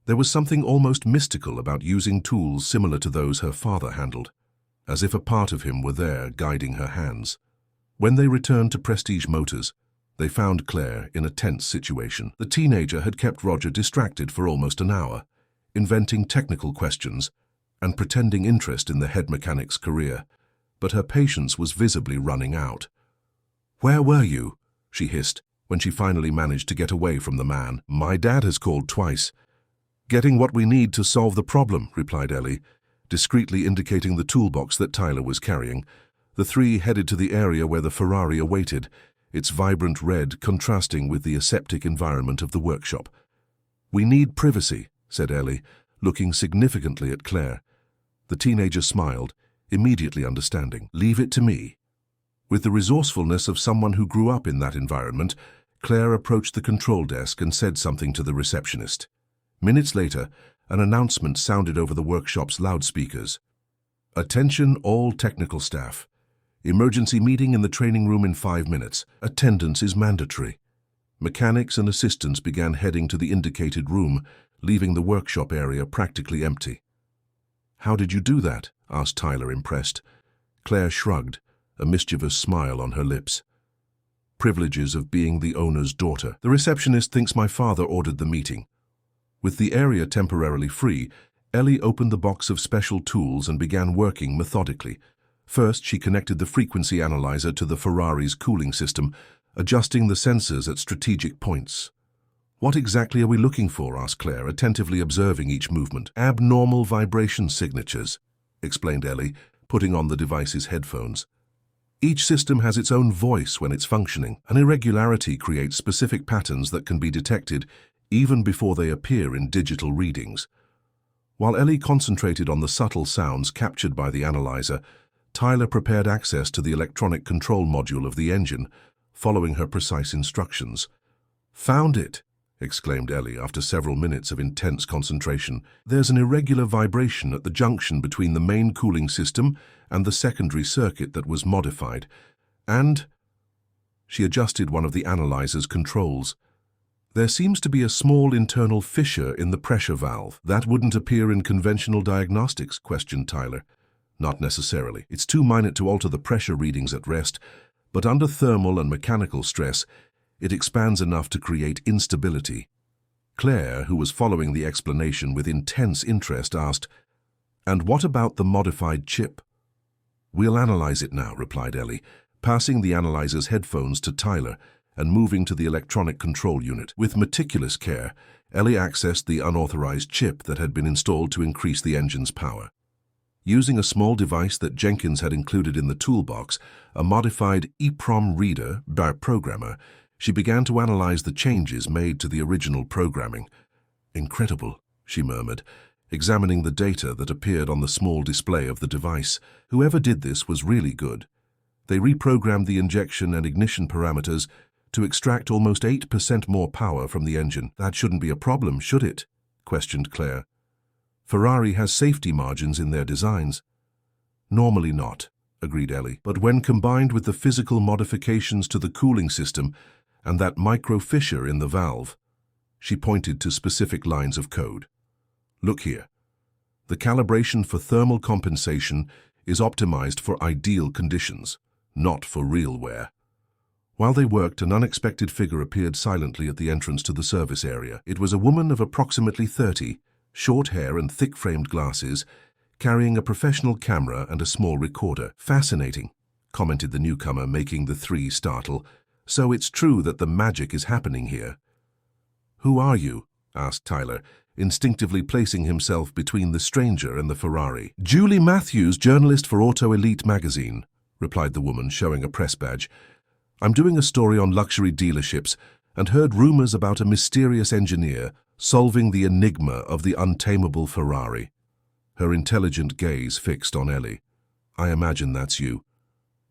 There was something almost mystical about using tools similar to those her father handled, as if a part of him were there guiding her hands. When they returned to Prestige Motors, they found Claire in a tense situation. The teenager had kept Roger distracted for almost an hour, inventing technical questions and pretending interest in the head mechanic's career, but her patience was visibly running out. "Where were you?" she hissed, when she finally managed to get away from the man. "My dad has called twice." "Getting what we need to solve the problem," replied Ellie, discreetly indicating the toolbox that Tyler was carrying. The three headed to the area where the Ferrari awaited, its vibrant red contrasting with the aseptic environment of the workshop. "We need privacy," said Ellie, looking significantly at Claire. The teenager smiled, immediately understanding. "Leave it to me." With the resourcefulness of someone who grew up in that environment, Claire approached the control desk and said something to the receptionist. Minutes later, an announcement sounded over the workshop's loudspeakers. "Attention all technical staff. Emergency meeting in the training room in 5 minutes. Attendance is mandatory." Mechanics and assistants began heading to the indicated room, leaving the workshop area practically empty. "How did you do that?" asked Tyler, impressed. Claire shrugged, a mischievous smile on her lips. "Privileges of being the owner's daughter. The receptionist thinks my father ordered the meeting." With the area temporarily free, Ellie opened the box of special tools and began working methodically. First, she connected the frequency analyzer to the Ferrari's cooling system, adjusting the sensors at strategic points. "What exactly are we looking for?" asked Claire, attentively observing each movement. "Abnormal vibration signatures," explained Ellie, putting on the device's headphones. "Each system has its own voice when it's functioning. An irregularity creates specific patterns that can be detected even before they appear in digital readings." While Ellie concentrated on the subtle sounds captured by the analyzer, Tyler prepared access to the electronic control module of the engine, following her precise instructions. "Found it!" exclaimed Ellie after several minutes of intense concentration. "There's an irregular vibration at the junction between the main cooling system and the secondary circuit that was modified. And—" she adjusted one of the analyzer's controls. "There seems to be a small internal fissure in the pressure valve. That wouldn't appear in conventional diagnostics?" questioned Tyler. "Not necessarily. It's too minor to alter the pressure readings at rest, but under thermal and mechanical stress, it expands enough to create instability." Claire, who was following the explanation with intense interest, asked, "And what about the modified chip?" "We'll analyze it now," replied Ellie, passing the analyzer's headphones to Tyler and moving to the electronic control unit. With meticulous care, Ellie accessed the unauthorized chip that had been installed to increase the engine's power. Using a small device that Jenkins had included in the toolbox, a modified EEPROM reader by programmer, she began to analyze the changes made to the original programming. "Incredible," she murmured, examining the data that appeared on the small display of the device. "Whoever did this was really good. They reprogrammed the injection and ignition parameters to extract almost 8% more power from the engine." "That shouldn't be a problem, should it?" questioned Claire. "Ferrari has safety margins in their designs." "Normally not," agreed Ellie. "But when combined with the physical modifications to the cooling system and that micro fissure in the valve," she pointed to specific lines of code. "Look here. The calibration for thermal compensation is optimized for ideal conditions, not for real wear." While they worked, an unexpected figure appeared silently at the entrance to the service area. It was a woman of approximately 30, short hair and thick-framed glasses, carrying a professional camera and a small recorder. "Fascinating," commented the newcomer, making the three startle. "So it's true that the magic is happening here." "Who are you?" asked Tyler, instinctively placing himself between the stranger and the Ferrari. "Julie Matthews, journalist for Auto Elite magazine," replied the woman, showing a press badge. "I'm doing a story on luxury dealerships and heard rumors about a mysterious engineer solving the enigma of the untamable Ferrari." Her intelligent gaze fixed on Ellie. "I imagine that's you."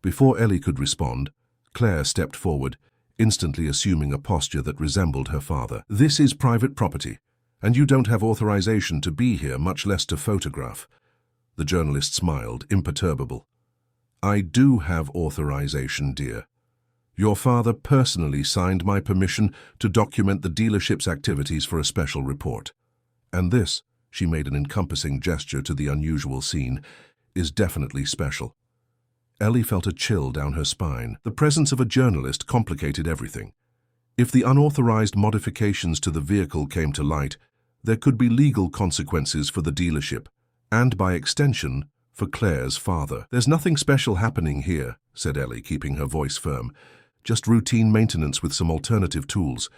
Before Ellie could respond, Claire stepped forward, instantly assuming a posture that resembled her father. "This is private property, and you don't have authorization to be here, much less to photograph." The journalist smiled, imperturbable. "I do have authorization, dear. Your father personally signed my permission to document the dealership's activities for a special report. And this," she made an encompassing gesture to the unusual scene, "is definitely special." Ellie felt a chill down her spine. The presence of a journalist complicated everything. If the unauthorized modifications to the vehicle came to light, there could be legal consequences for the dealership, and by extension, for Claire's father. "There's nothing special happening here," said Ellie, keeping her voice firm. "Just routine maintenance with some alternative tools."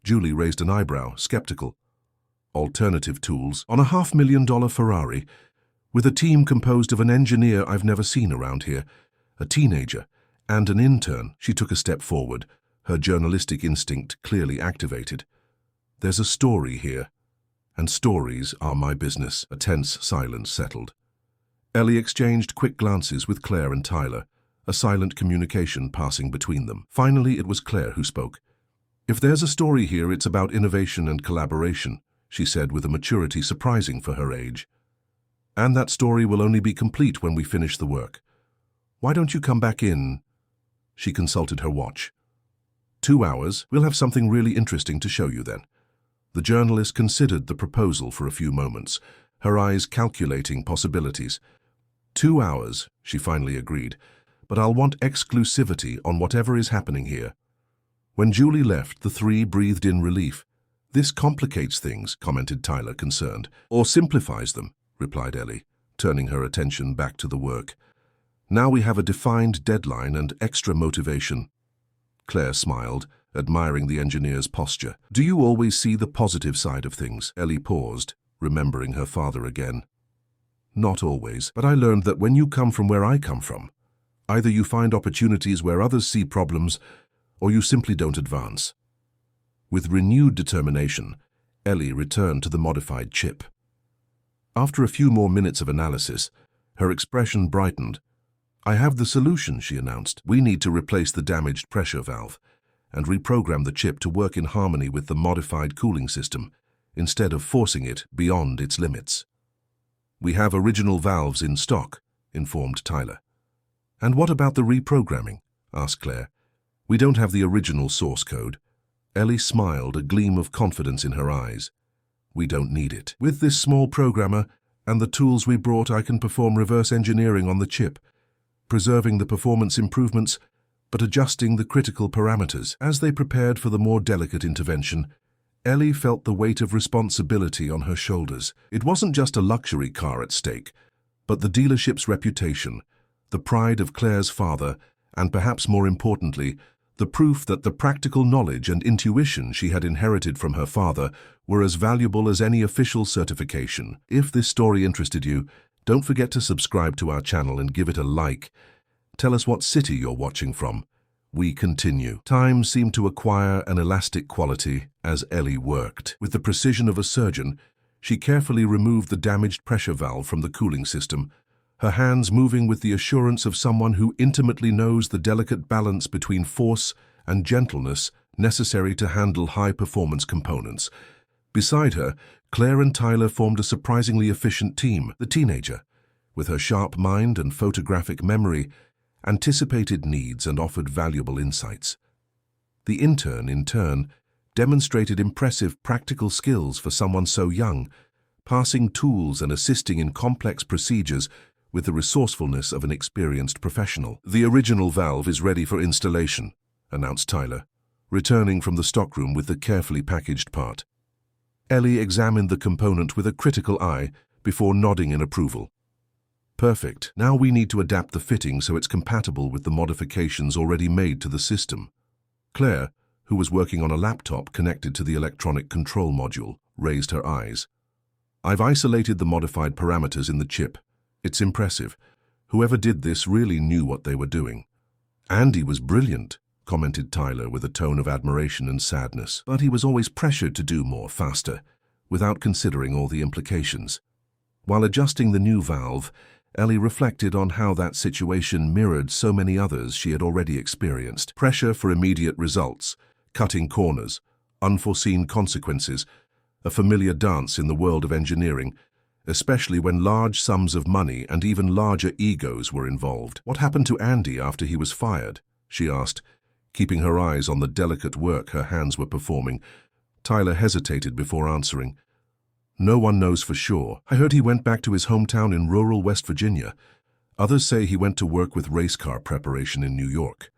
Julie raised an eyebrow, skeptical. "Alternative tools? On a $500,000 Ferrari? With a team composed of an engineer I've never seen around here, a teenager, and an intern?" She took a step forward, her journalistic instinct clearly activated. "There's a story here, and stories are my business." A tense silence settled. Ellie exchanged quick glances with Claire and Tyler, a silent communication passing between them. Finally, it was Claire who spoke. "If there's a story here, it's about innovation and collaboration," she said with a maturity surprising for her age. "And that story will only be complete when we finish the work. Why don't you come back in?" She consulted her watch. 2 hours. We'll have something really interesting to show you then." The journalist considered the proposal for a few moments, her eyes calculating possibilities. 2 hours, she finally agreed, "but I'll want exclusivity on whatever is happening here." When Julie left, the three breathed in relief. "This complicates things," commented Tyler, concerned. "Or simplifies them," replied Ellie, turning her attention back to the work. "Now we have a defined deadline and extra motivation." Claire smiled, admiring the engineer's posture. "Do you always see the positive side of things?" Ellie paused, remembering her father again. "Not always, but I learned that when you come from where I come from, either you find opportunities where others see problems, or you simply don't advance." With renewed determination, Ellie returned to the modified chip. After a few more minutes of analysis, her expression brightened. "I have the solution," she announced. "We need to replace the damaged pressure valve and reprogram the chip to work in harmony with the modified cooling system, instead of forcing it beyond its limits." "We have original valves in stock," informed Tyler. "And what about the reprogramming?" asked Claire. "We don't have the original source code." Ellie smiled, a gleam of confidence in her eyes. "We don't need it. With this small programmer and the tools we brought, I can perform reverse engineering on the chip, preserving the performance improvements but adjusting the critical parameters." As they prepared for the more delicate intervention, Ellie felt the weight of responsibility on her shoulders. It wasn't just a luxury car at stake, but the dealership's reputation, the pride of Claire's father, and perhaps more importantly, the proof that the practical knowledge and intuition she had inherited from her father were as valuable as any official certification. If this story interested you, don't forget to subscribe to our channel and give it a like. Tell us what city you're watching from. We continue. Time seemed to acquire an elastic quality as Ellie worked. With the precision of a surgeon, she carefully removed the damaged pressure valve from the cooling system, her hands moving with the assurance of someone who intimately knows the delicate balance between force and gentleness necessary to handle high-performance components. Beside her, Claire and Tyler formed a surprisingly efficient team. The teenager, with her sharp mind and photographic memory, anticipated needs and offered valuable insights. The intern, in turn, demonstrated impressive practical skills for someone so young, passing tools and assisting in complex procedures with the resourcefulness of an experienced professional. "The original valve is ready for installation," announced Tyler, returning from the stockroom with the carefully packaged part. Ellie examined the component with a critical eye before nodding in approval. "Perfect. Now we need to adapt the fitting so it's compatible with the modifications already made to the system." Claire, who was working on a laptop connected to the electronic control module, raised her eyes. "I've isolated the modified parameters in the chip. It's impressive. Whoever did this really knew what they were doing." "Andy was brilliant," commented Tyler with a tone of admiration and sadness. "But he was always pressured to do more faster, without considering all the implications." While adjusting the new valve, Ellie reflected on how that situation mirrored so many others she had already experienced. Pressure for immediate results, cutting corners, unforeseen consequences, a familiar dance in the world of engineering, especially when large sums of money and even larger egos were involved. "What happened to Andy after he was fired?" she asked, keeping her eyes on the delicate work her hands were performing. Tyler hesitated before answering. "No one knows for sure. I heard he went back to his hometown in rural West Virginia. Others say he went to work with race car preparation in New York."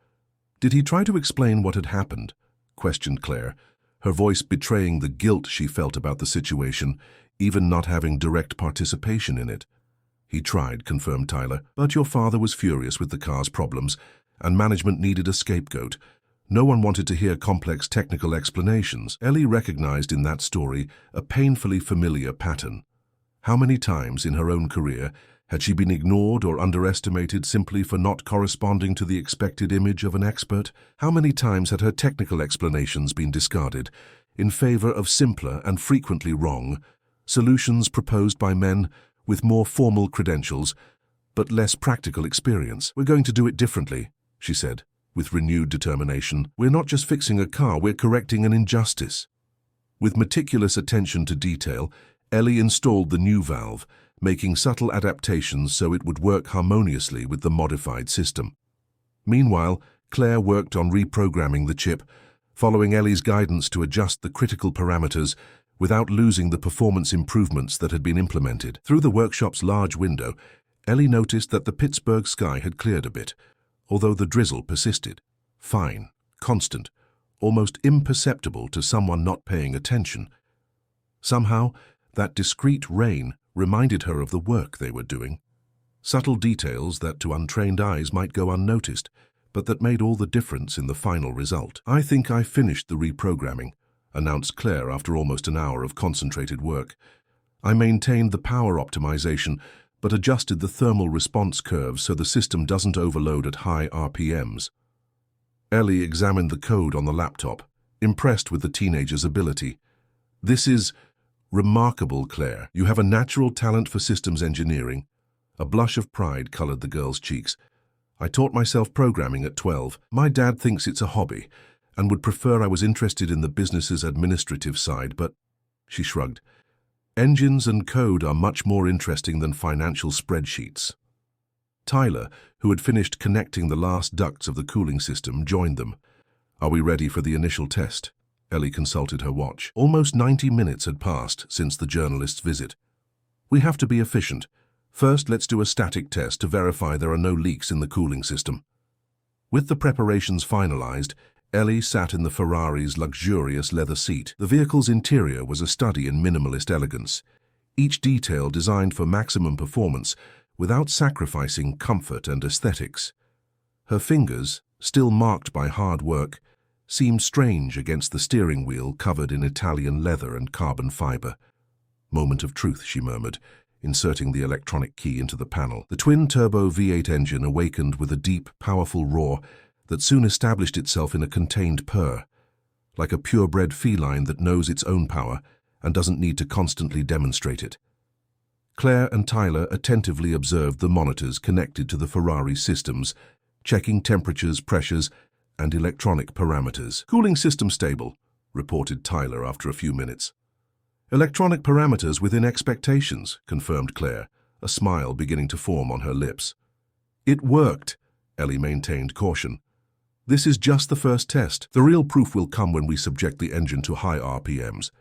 "Did he try to explain what had happened?" questioned Claire, her voice betraying the guilt she felt about the situation, even not having direct participation in it. "He tried," confirmed Tyler, "but your father was furious with the car's problems, and management needed a scapegoat. No one wanted to hear complex technical explanations." Ellie recognized in that story a painfully familiar pattern. How many times in her own career had she been ignored or underestimated simply for not corresponding to the expected image of an expert? How many times had her technical explanations been discarded in favor of simpler and frequently wrong solutions proposed by men with more formal credentials but less practical experience? "We're going to do it differently," she said, with renewed determination. "We're not just fixing a car, we're correcting an injustice." With meticulous attention to detail, Ellie installed the new valve, making subtle adaptations so it would work harmoniously with the modified system. Meanwhile, Claire worked on reprogramming the chip, following Ellie's guidance to adjust the critical parameters without losing the performance improvements that had been implemented. Through the workshop's large window, Ellie noticed that the Pittsburgh sky had cleared a bit, although the drizzle persisted. Fine, constant, almost imperceptible to someone not paying attention. Somehow, that discreet rain reminded her of the work they were doing. Subtle details that to untrained eyes might go unnoticed, but that made all the difference in the final result. "I think I finished the reprogramming," announced Claire after almost an hour of concentrated work. "I maintained the power optimization, but adjusted the thermal response curve so the system doesn't overload at high RPMs. Ellie examined the code on the laptop, impressed with the teenager's ability. "This is remarkable, Claire. You have a natural talent for systems engineering." A blush of pride colored the girl's cheeks. "I taught myself programming at 12. My dad thinks it's a hobby and would prefer I was interested in the business's administrative side, but..." She shrugged. "Engines and code are much more interesting than financial spreadsheets." Tyler, who had finished connecting the last ducts of the cooling system, joined them. "Are we ready for the initial test?" Ellie consulted her watch. Almost 90 minutes had passed since the journalist's visit. "We have to be efficient. First, let's do a static test to verify there are no leaks in the cooling system." With the preparations finalized, Ellie sat in the Ferrari's luxurious leather seat. The vehicle's interior was a study in minimalist elegance, each detail designed for maximum performance without sacrificing comfort and aesthetics. Her fingers, still marked by hard work, seemed strange against the steering wheel covered in Italian leather and carbon fiber. "Moment of truth," she murmured, inserting the electronic key into the panel. The twin-turbo V8 engine awakened with a deep, powerful roar that soon established itself in a contained purr, like a purebred feline that knows its own power and doesn't need to constantly demonstrate it. Claire and Tyler attentively observed the monitors connected to the Ferrari systems, checking temperatures, pressures, and electronic parameters. "Cooling system stable," reported Tyler after a few minutes. "Electronic parameters within expectations," confirmed Claire, a smile beginning to form on her lips. "It worked," Ellie maintained caution. "This is just the first test. The real proof will come when we subject the engine to high RPMs."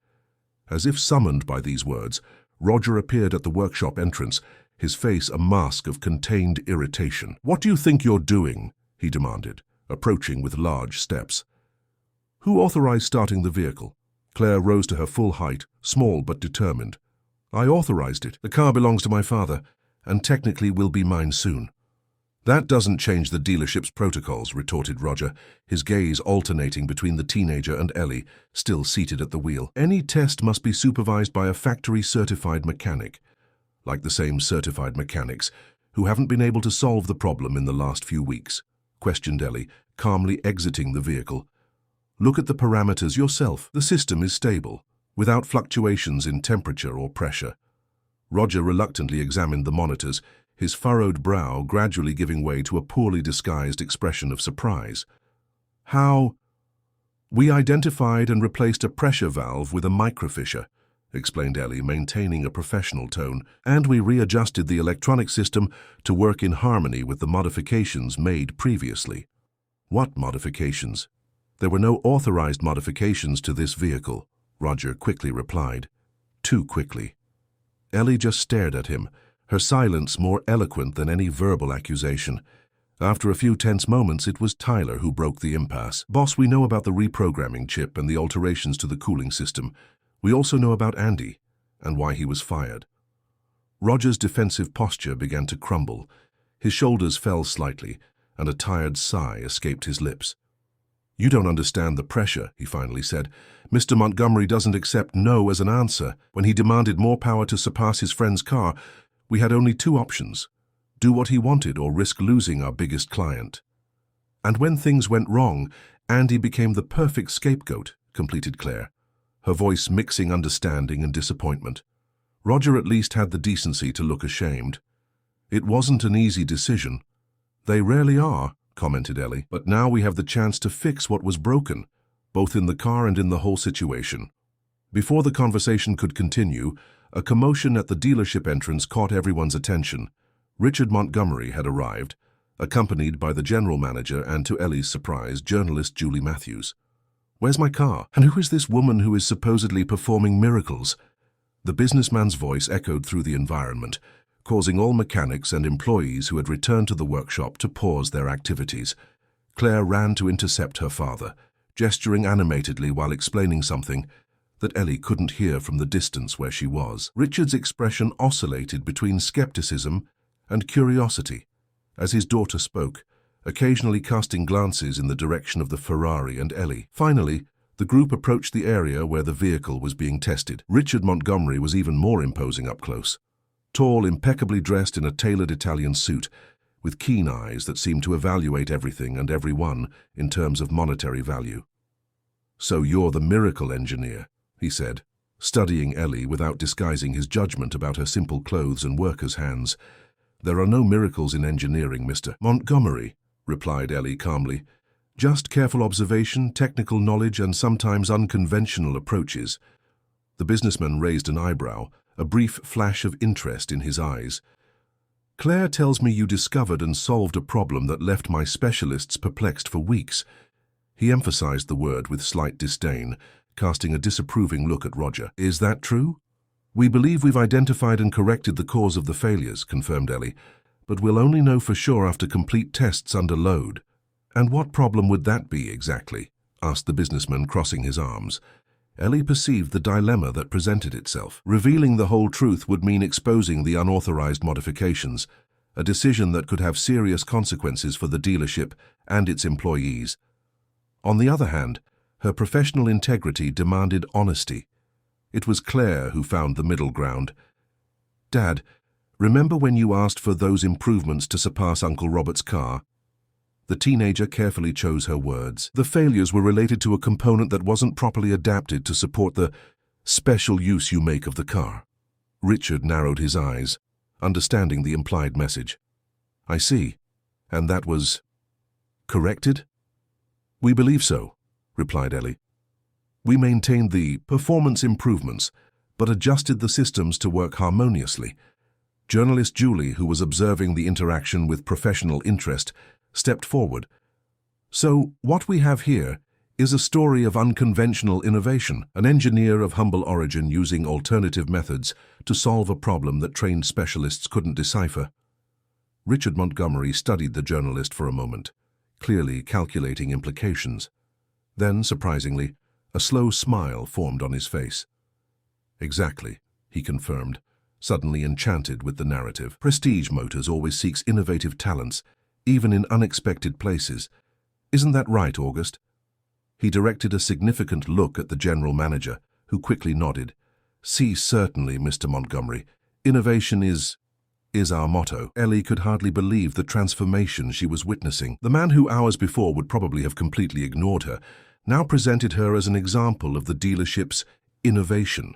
As if summoned by these words, Roger appeared at the workshop entrance, his face a mask of contained irritation. "What do you think you're doing?" he demanded, approaching with large steps. "Who authorized starting the vehicle?" Claire rose to her full height, small but determined. "I authorized it. The car belongs to my father, and technically will be mine soon." That doesn't change the dealership's protocols, retorted Roger, his gaze alternating between the teenager and Ellie, still seated at the wheel. Any test must be supervised by a factory-certified mechanic, like the same certified mechanics who haven't been able to solve the problem in the last few weeks, questioned Ellie, calmly exiting the vehicle. Look at the parameters yourself. The system is stable, without fluctuations in temperature or pressure. Roger reluctantly examined the monitors, his furrowed brow gradually giving way to a poorly disguised expression of surprise. How? We identified and replaced a pressure valve with a microfissure, explained Ellie, maintaining a professional tone, and we readjusted the electronic system to work in harmony with the modifications made previously. What modifications? There were no authorized modifications to this vehicle, Roger quickly replied. Too quickly. Ellie just stared at him, her silence more eloquent than any verbal accusation. After a few tense moments, it was Tyler who broke the impasse. Boss, we know about the reprogramming chip and the alterations to the cooling system. We also know about Andy and why he was fired. Roger's defensive posture began to crumble. His shoulders fell slightly, and a tired sigh escaped his lips. You don't understand the pressure, he finally said. Mr. Montgomery doesn't accept no as an answer. When he demanded more power to surpass his friend's car, we had only two options: do what he wanted or risk losing our biggest client. And when things went wrong, Andy became the perfect scapegoat, completed Claire, her voice mixing understanding and disappointment. Roger at least had the decency to look ashamed. It wasn't an easy decision. They rarely are, commented Ellie, but now we have the chance to fix what was broken, both in the car and in the whole situation. Before the conversation could continue, a commotion at the dealership entrance caught everyone's attention. Richard Montgomery had arrived, accompanied by the general manager and, to Ellie's surprise, journalist Julie Matthews. Where's my car? And who is this woman who is supposedly performing miracles? The businessman's voice echoed through the environment, causing all mechanics and employees who had returned to the workshop to pause their activities. Claire ran to intercept her father, gesturing animatedly while explaining something that Ellie couldn't hear from the distance where she was. Richard's expression oscillated between skepticism and curiosity as his daughter spoke, occasionally casting glances in the direction of the Ferrari and Ellie. Finally, the group approached the area where the vehicle was being tested. Richard Montgomery was even more imposing up close. Tall, impeccably dressed in a tailored Italian suit, with keen eyes that seemed to evaluate everything and everyone in terms of monetary value. So you're the miracle engineer, he said, studying Ellie without disguising his judgment about her simple clothes and worker's hands. There are no miracles in engineering, Mr. Montgomery, replied Ellie calmly. Just careful observation, technical knowledge, and sometimes unconventional approaches. The businessman raised an eyebrow, a brief flash of interest in his eyes. Claire tells me you discovered and solved a problem that left my specialists perplexed for weeks. He emphasized the word with slight disdain, casting a disapproving look at Roger. Is that true? We believe we've identified and corrected the cause of the failures, confirmed Ellie, but we'll only know for sure after complete tests under load. And what problem would that be exactly? Asked the businessman, crossing his arms. Ellie perceived the dilemma that presented itself. Revealing the whole truth would mean exposing the unauthorized modifications, a decision that could have serious consequences for the dealership and its employees. On the other hand, her professional integrity demanded honesty. It was Claire who found the middle ground. Dad, remember when you asked for those improvements to surpass Uncle Robert's car? The teenager carefully chose her words. The failures were related to a component that wasn't properly adapted to support the special use you make of the car. Richard narrowed his eyes, understanding the implied message. I see. And that was corrected? We believe so, replied Ellie. We maintained the performance improvements, but adjusted the systems to work harmoniously. Journalist Julie, who was observing the interaction with professional interest, stepped forward. So, what we have here is a story of unconventional innovation, an engineer of humble origin using alternative methods to solve a problem that trained specialists couldn't decipher. Richard Montgomery studied the journalist for a moment, clearly calculating implications. Then, surprisingly, a slow smile formed on his face. Exactly, he confirmed, suddenly enchanted with the narrative. Prestige Motors always seeks innovative talents, even in unexpected places. Isn't that right, August? He directed a significant look at the general manager, who quickly nodded. Certainly, Mr. Montgomery. Innovation is our motto. Ellie could hardly believe the transformation she was witnessing. The man who hours before would probably have completely ignored her now presented her as an example of the dealership's innovation.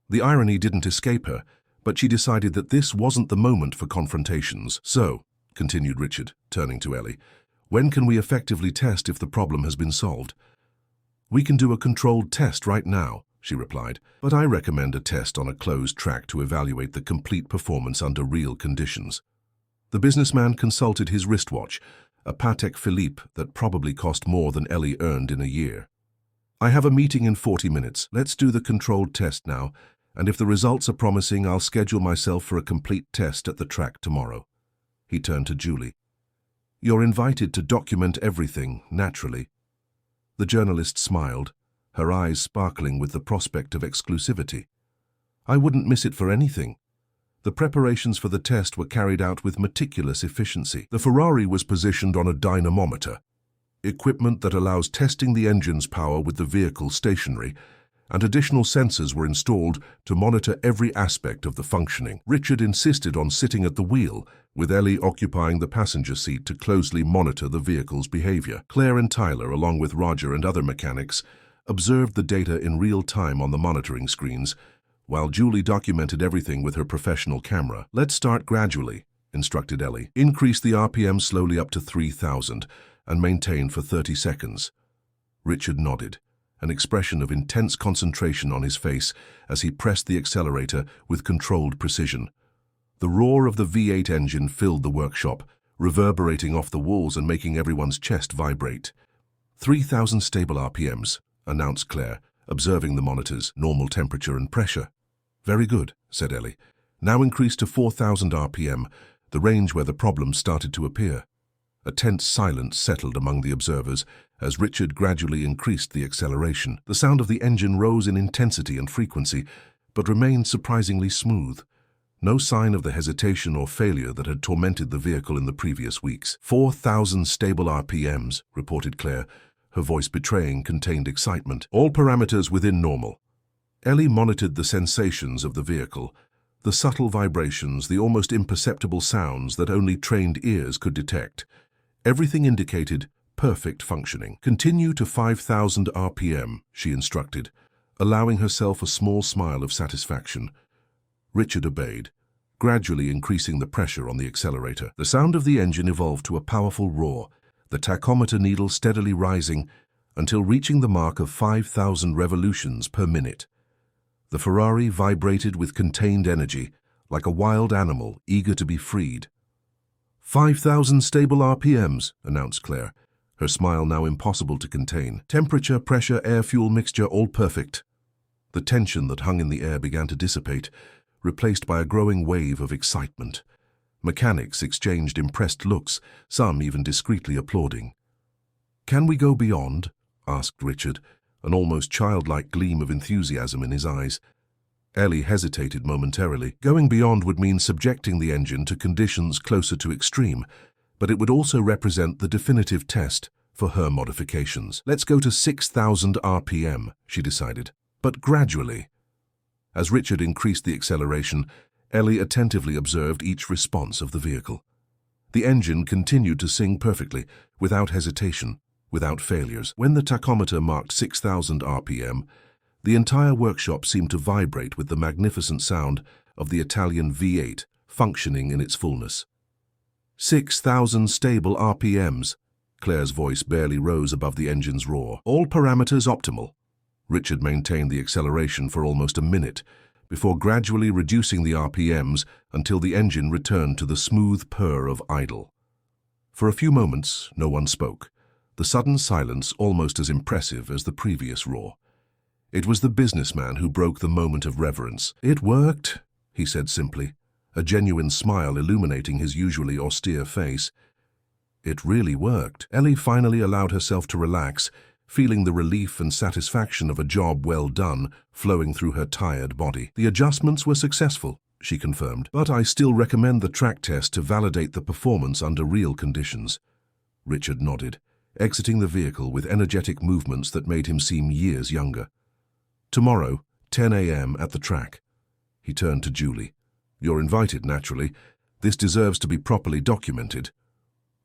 The irony didn't escape her, but she decided that this wasn't the moment for confrontations. So, continued Richard, turning to Ellie, when can we effectively test if the problem has been solved? We can do a controlled test right now, she replied, but I recommend a test on a closed track to evaluate the complete performance under real conditions. The businessman consulted his wristwatch, a Patek Philippe that probably cost more than Ellie earned in a year. I have a meeting in 40 minutes. Let's do the controlled test now, and if the results are promising, I'll schedule myself for a complete test at the track tomorrow. He turned to Julie. You're invited to document everything, naturally. The journalist smiled, her eyes sparkling with the prospect of exclusivity. I wouldn't miss it for anything. The preparations for the test were carried out with meticulous efficiency. The Ferrari was positioned on a dynamometer, equipment that allows testing the engine's power with the vehicle stationary, and additional sensors were installed to monitor every aspect of the functioning. Richard insisted on sitting at the wheel, with Ellie occupying the passenger seat to closely monitor the vehicle's behavior. Claire and Tyler, along with Roger and other mechanics, observed the data in real time on the monitoring screens, while Julie documented everything with her professional camera. Let's start gradually, instructed Ellie. Increase the RPM slowly up to 3,000 and maintain for 30 seconds. Richard nodded, an expression of intense concentration on his face as he pressed the accelerator with controlled precision. The roar of the V8 engine filled the workshop, reverberating off the walls and making everyone's chest vibrate. 3,000 stable RPMs, announced Claire, observing the monitors, normal temperature and pressure. Very good, said Ellie. Now increase to 4,000 RPM, the range where the problems started to appear. A tense silence settled among the observers as Richard gradually increased the acceleration. The sound of the engine rose in intensity and frequency, but remained surprisingly smooth. No sign of the hesitation or failure that had tormented the vehicle in the previous weeks. 4,000 stable RPMs, reported Claire, her voice betraying contained excitement. All parameters within normal. Ellie monitored the sensations of the vehicle, the subtle vibrations, the almost imperceptible sounds that only trained ears could detect. Everything indicated perfect functioning. Continue to 5,000 RPM, she instructed, allowing herself a small smile of satisfaction. Richard obeyed, gradually increasing the pressure on the accelerator. The sound of the engine evolved to a powerful roar, the tachometer needle steadily rising until reaching the mark of 5,000 revolutions per minute. The Ferrari vibrated with contained energy, like a wild animal eager to be freed. 5,000 stable RPMs, announced Claire, her smile now impossible to contain. Temperature, pressure, air-fuel mixture, all perfect. The tension that hung in the air began to dissipate, replaced by a growing wave of excitement. Mechanics exchanged impressed looks, some even discreetly applauding. Can we go beyond? Asked Richard, an almost childlike gleam of enthusiasm in his eyes. Ellie hesitated momentarily. Going beyond would mean subjecting the engine to conditions closer to extreme, but it would also represent the definitive test for her modifications. Let's go to 6,000 RPM, she decided, but gradually. As Richard increased the acceleration, Ellie attentively observed each response of the vehicle. The engine continued to sing perfectly, without hesitation, without failures. When the tachometer marked 6,000 RPM, the entire workshop seemed to vibrate with the magnificent sound of the Italian V8 functioning in its fullness. 6,000 stable RPMs. Claire's voice barely rose above the engine's roar. All parameters optimal. Richard maintained the acceleration for almost a minute, before gradually reducing the RPMs until the engine returned to the smooth purr of idle. For a few moments, no one spoke, the sudden silence almost as impressive as the previous roar. It was the businessman who broke the moment of reverence. It worked, he said simply, a genuine smile illuminating his usually austere face. It really worked. Ellie finally allowed herself to relax, feeling the relief and satisfaction of a job well done flowing through her tired body. The adjustments were successful, she confirmed, but I still recommend the track test to validate the performance under real conditions. Richard nodded, exiting the vehicle with energetic movements that made him seem years younger. Tomorrow, 10 a.m. at the track. He turned to Julie. You're invited, naturally. This deserves to be properly documented.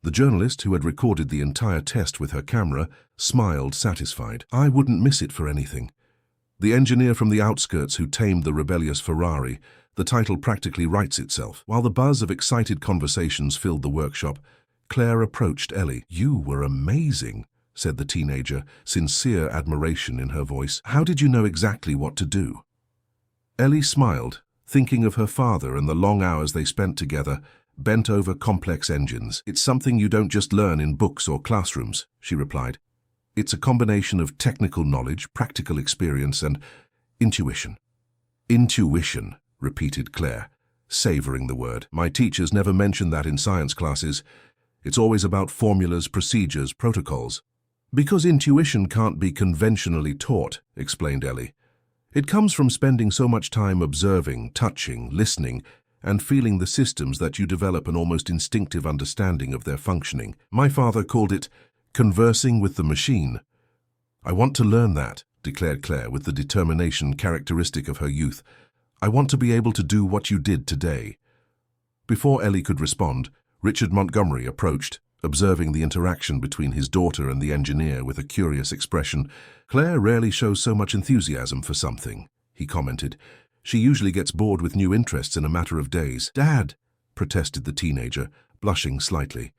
The journalist, who had recorded the entire test with her camera, smiled satisfied. I wouldn't miss it for anything. The engineer from the outskirts who tamed the rebellious Ferrari, the title practically writes itself. While the buzz of excited conversations filled the workshop, Claire approached Ellie. You were amazing, said the teenager, sincere admiration in her voice. How did you know exactly what to do? Ellie smiled, thinking of her father and the long hours they spent together, bent over complex engines. It's something you don't just learn in books or classrooms, she replied. It's a combination of technical knowledge, practical experience, and intuition. Intuition, repeated Claire, savoring the word. My teachers never mentioned that in science classes. It's always about formulas, procedures, protocols. Because intuition can't be conventionally taught, explained Ellie. It comes from spending so much time observing, touching, listening, and feeling the systems that you develop an almost instinctive understanding of their functioning. My father called it conversing with the machine. I want to learn that, declared Claire with the determination characteristic of her youth. I want to be able to do what you did today. Before Ellie could respond, Richard Montgomery approached, observing the interaction between his daughter and the engineer with a curious expression. Claire rarely shows so much enthusiasm for something, he commented. She usually gets bored with new interests in a matter of days. Dad, protested the teenager, blushing slightly.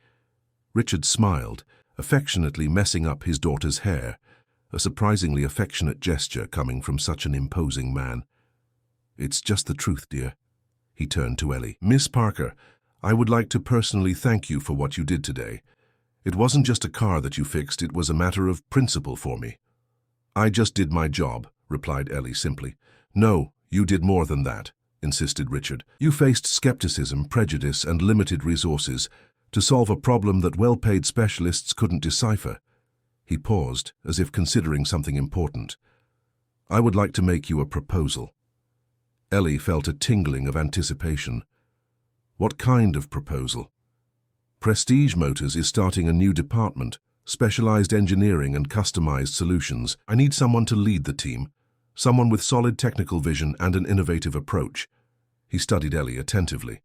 Richard smiled, affectionately messing up his daughter's hair, a surprisingly affectionate gesture coming from such an imposing man. It's just the truth, dear. He turned to Ellie. Miss Parker, I would like to personally thank you for what you did today. It wasn't just a car that you fixed, it was a matter of principle for me. I just did my job, replied Ellie simply. No, you did more than that, insisted Richard. You faced skepticism, prejudice, and limited resources to solve a problem that well-paid specialists couldn't decipher. He paused, as if considering something important. I would like to make you a proposal. Ellie felt a tingling of anticipation. What kind of proposal? Prestige Motors is starting a new department, specialized engineering and customized solutions. I need someone to lead the team, someone with solid technical vision and an innovative approach. He studied Ellie attentively.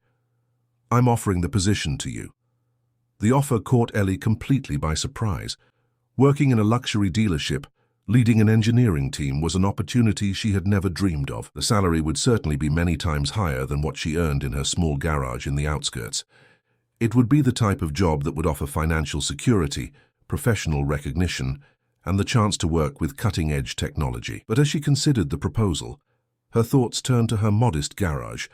I'm offering the position to you. The offer caught Ellie completely by surprise. Working in a luxury dealership, leading an engineering team was an opportunity she had never dreamed of. The salary would certainly be many times higher than what she earned in her small garage in the outskirts. It would be the type of job that would offer financial security, professional recognition, and the chance to work with cutting-edge technology. But as she considered the proposal, her thoughts turned to her modest garage,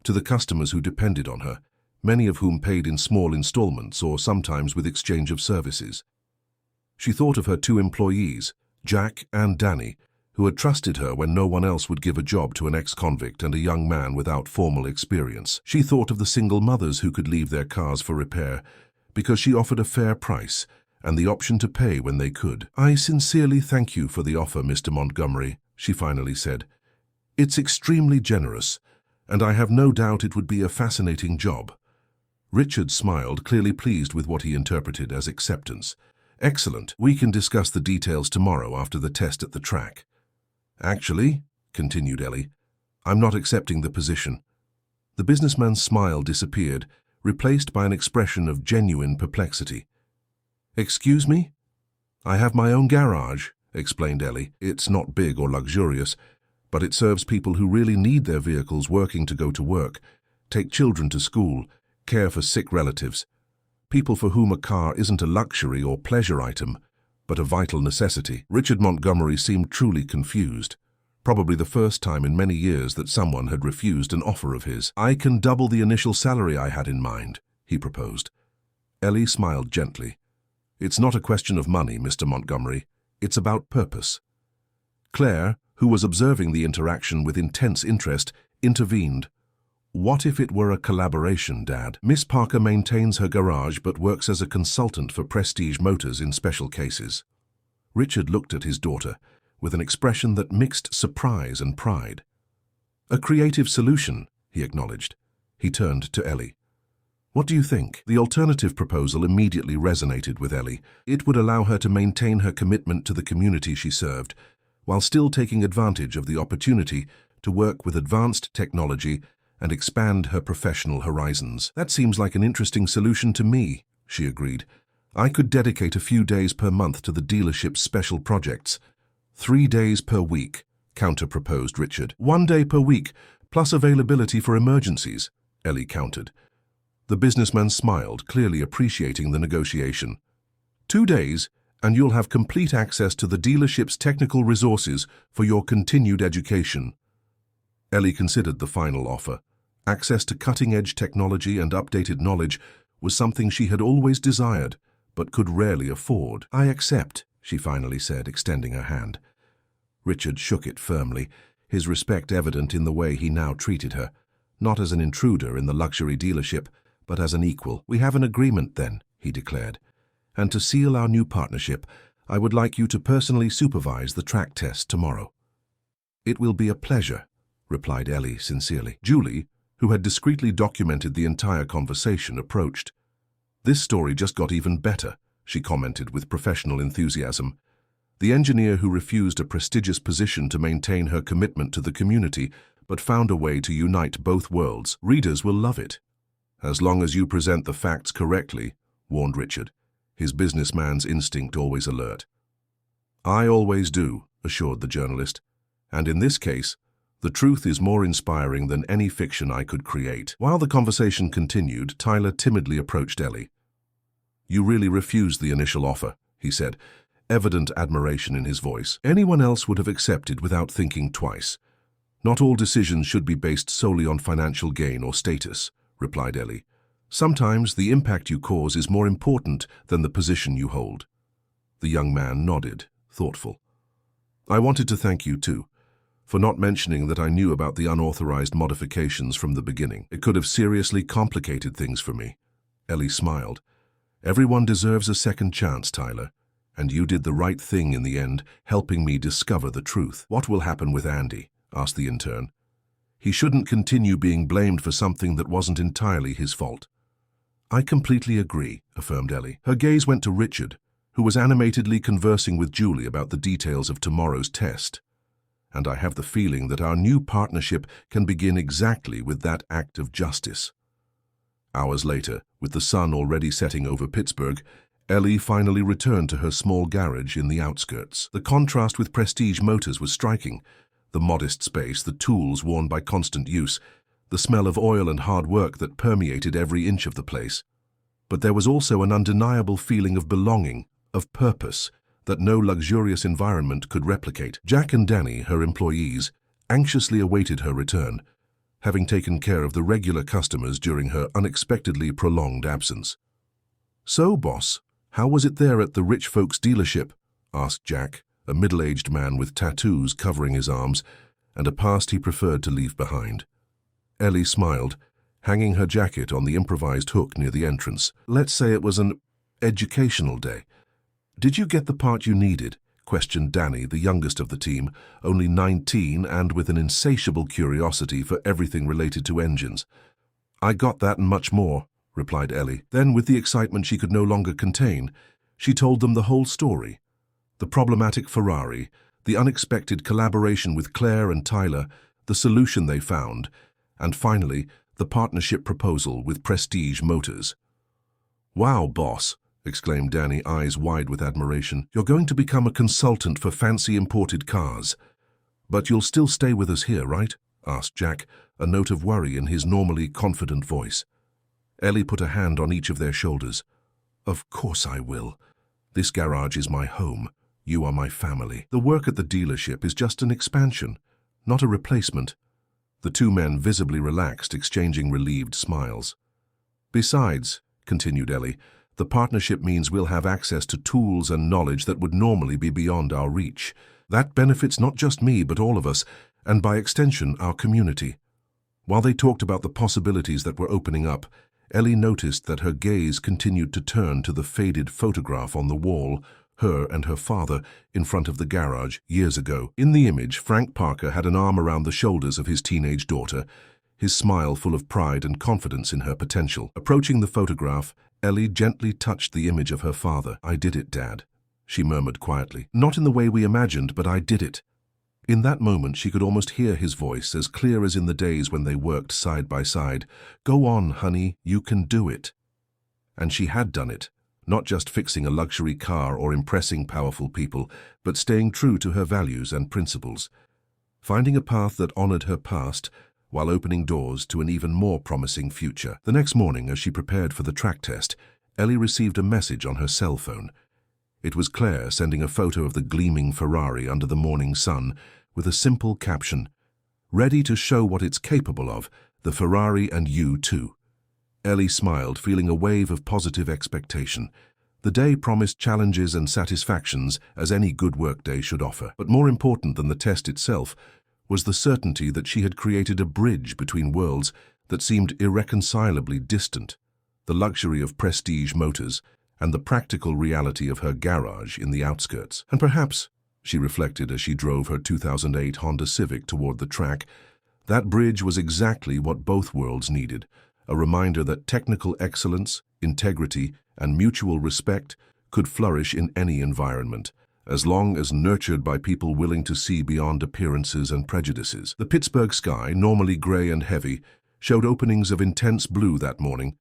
to the customers who depended on her, many of whom paid in small installments or sometimes with exchange of services. She thought of her two employees, Jack and Danny, who had trusted her when no one else would give a job to an ex-convict and a young man without formal experience. She thought of the single mothers who could leave their cars for repair because she offered a fair price and the option to pay when they could. I sincerely thank you for the offer, Mr. Montgomery, she finally said. It's extremely generous, and I have no doubt it would be a fascinating job. Richard smiled, clearly pleased with what he interpreted as acceptance. Excellent. We can discuss the details tomorrow after the test at the track. Actually, continued Ellie, I'm not accepting the position. The businessman's smile disappeared, replaced by an expression of genuine perplexity. Excuse me? I have my own garage, explained Ellie. It's not big or luxurious, but it serves people who really need their vehicles working to go to work, take children to school, care for sick relatives. People for whom a car isn't a luxury or pleasure item, but a vital necessity. Richard Montgomery seemed truly confused, probably the first time in many years that someone had refused an offer of his. I can double the initial salary I had in mind, he proposed. Ellie smiled gently. It's not a question of money, Mr. Montgomery. It's about purpose. Claire, who was observing the interaction with intense interest, intervened. What if it were a collaboration, Dad? Miss Parker maintains her garage but works as a consultant for Prestige Motors in special cases. Richard looked at his daughter with an expression that mixed surprise and pride. A creative solution, he acknowledged. He turned to Ellie. What do you think? The alternative proposal immediately resonated with Ellie. It would allow her to maintain her commitment to the community she served, while still taking advantage of the opportunity to work with advanced technology and expand her professional horizons. That seems like an interesting solution to me, she agreed. I could dedicate a few days per month to the dealership's special projects. 3 days per week, counter-proposed Richard. 1 day per week, plus availability for emergencies, Ellie countered. The businessman smiled, clearly appreciating the negotiation. 2 days, and you'll have complete access to the dealership's technical resources for your continued education. Ellie considered the final offer. Access to cutting-edge technology and updated knowledge was something she had always desired, but could rarely afford. I accept, she finally said, extending her hand. Richard shook it firmly, his respect evident in the way he now treated her, not as an intruder in the luxury dealership, but as an equal. We have an agreement then, he declared. And to seal our new partnership, I would like you to personally supervise the track test tomorrow. It will be a pleasure, replied Ellie sincerely. Julie, who had discreetly documented the entire conversation, approached. This story just got even better, she commented with professional enthusiasm. The engineer who refused a prestigious position to maintain her commitment to the community, but found a way to unite both worlds. Readers will love it. As long as you present the facts correctly, warned Richard, his businessman's instinct always alert. I always do, assured the journalist, and in this case, the truth is more inspiring than any fiction I could create. While the conversation continued, Tyler timidly approached Ellie. You really refused the initial offer, he said, evident admiration in his voice. Anyone else would have accepted without thinking twice. Not all decisions should be based solely on financial gain or status, replied Ellie. Sometimes the impact you cause is more important than the position you hold. The young man nodded, thoughtful. I wanted to thank you too, for not mentioning that I knew about the unauthorized modifications from the beginning. It could have seriously complicated things for me. Ellie smiled. Everyone deserves a second chance, Tyler, and you did the right thing in the end, helping me discover the truth. What will happen with Andy? Asked the intern. He shouldn't continue being blamed for something that wasn't entirely his fault. I completely agree, affirmed Ellie. Her gaze went to Richard, who was animatedly conversing with Julie about the details of tomorrow's test. And I have the feeling that our new partnership can begin exactly with that act of justice. Hours later, with the sun already setting over Pittsburgh, Ellie finally returned to her small garage in the outskirts. The contrast with Prestige Motors was striking. The modest space, the tools worn by constant use, the smell of oil and hard work that permeated every inch of the place. But there was also an undeniable feeling of belonging, of purpose, that no luxurious environment could replicate. Jack and Danny, her employees, anxiously awaited her return, having taken care of the regular customers during her unexpectedly prolonged absence. So, boss, how was it there at the rich folks' dealership? Asked Jack, a middle-aged man with tattoos covering his arms and a past he preferred to leave behind. Ellie smiled, hanging her jacket on the improvised hook near the entrance. Let's say it was an educational day. Did you get the part you needed? Questioned Danny, the youngest of the team, only 19 and with an insatiable curiosity for everything related to engines. I got that and much more, replied Ellie. Then, with the excitement she could no longer contain, she told them the whole story. The problematic Ferrari, the unexpected collaboration with Claire and Tyler, the solution they found, and finally, the partnership proposal with Prestige Motors. Wow, boss, exclaimed Danny, eyes wide with admiration. You're going to become a consultant for fancy imported cars. But you'll still stay with us here, right? Asked Jack, a note of worry in his normally confident voice. Ellie put a hand on each of their shoulders. Of course I will. This garage is my home. You are my family. The work at the dealership is just an expansion, not a replacement. The two men visibly relaxed, exchanging relieved smiles. Besides, continued Ellie, the partnership means we'll have access to tools and knowledge that would normally be beyond our reach. That benefits not just me, but all of us, and by extension, our community. While they talked about the possibilities that were opening up, Ellie noticed that her gaze continued to turn to the faded photograph on the wall, her and her father, in front of the garage years ago. In the image, Frank Parker had an arm around the shoulders of his teenage daughter, his smile full of pride and confidence in her potential. Approaching the photograph, Ellie gently touched the image of her father. "I did it, Dad," she murmured quietly. "Not in the way we imagined, but I did it." In that moment, she could almost hear his voice, as clear as in the days when they worked side by side. "Go on, honey, you can do it." And she had done it, not just fixing a luxury car or impressing powerful people, but staying true to her values and principles, finding a path that honored her past while opening doors to an even more promising future. The next morning, as she prepared for the track test, Ellie received a message on her cell phone. It was Claire sending a photo of the gleaming Ferrari under the morning sun with a simple caption, "Ready to show what it's capable of, the Ferrari and you too." Ellie smiled, feeling a wave of positive expectation. The day promised challenges and satisfactions as any good workday should offer. But more important than the test itself was the certainty that she had created a bridge between worlds that seemed irreconcilably distant, the luxury of prestige motors and the practical reality of her garage in the outskirts. And perhaps, she reflected as she drove her 2008 Honda Civic toward the track, that bridge was exactly what both worlds needed, a reminder that technical excellence, integrity, and mutual respect could flourish in any environment, as long as nurtured by people willing to see beyond appearances and prejudices. The Pittsburgh sky, normally gray and heavy, showed openings of intense blue that morning,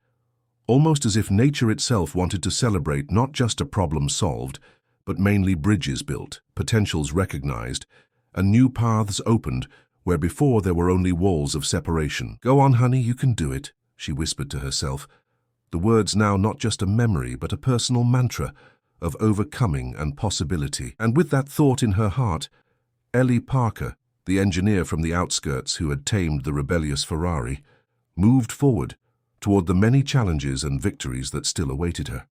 almost as if nature itself wanted to celebrate not just a problem solved, but mainly bridges built, potentials recognized, and new paths opened where before there were only walls of separation. "Go on, honey, you can do it," she whispered to herself, the words now not just a memory but a personal mantra of overcoming and possibility. And with that thought in her heart, Ellie Parker, the engineer from the outskirts who had tamed the rebellious Ferrari, moved forward toward the many challenges and victories that still awaited her.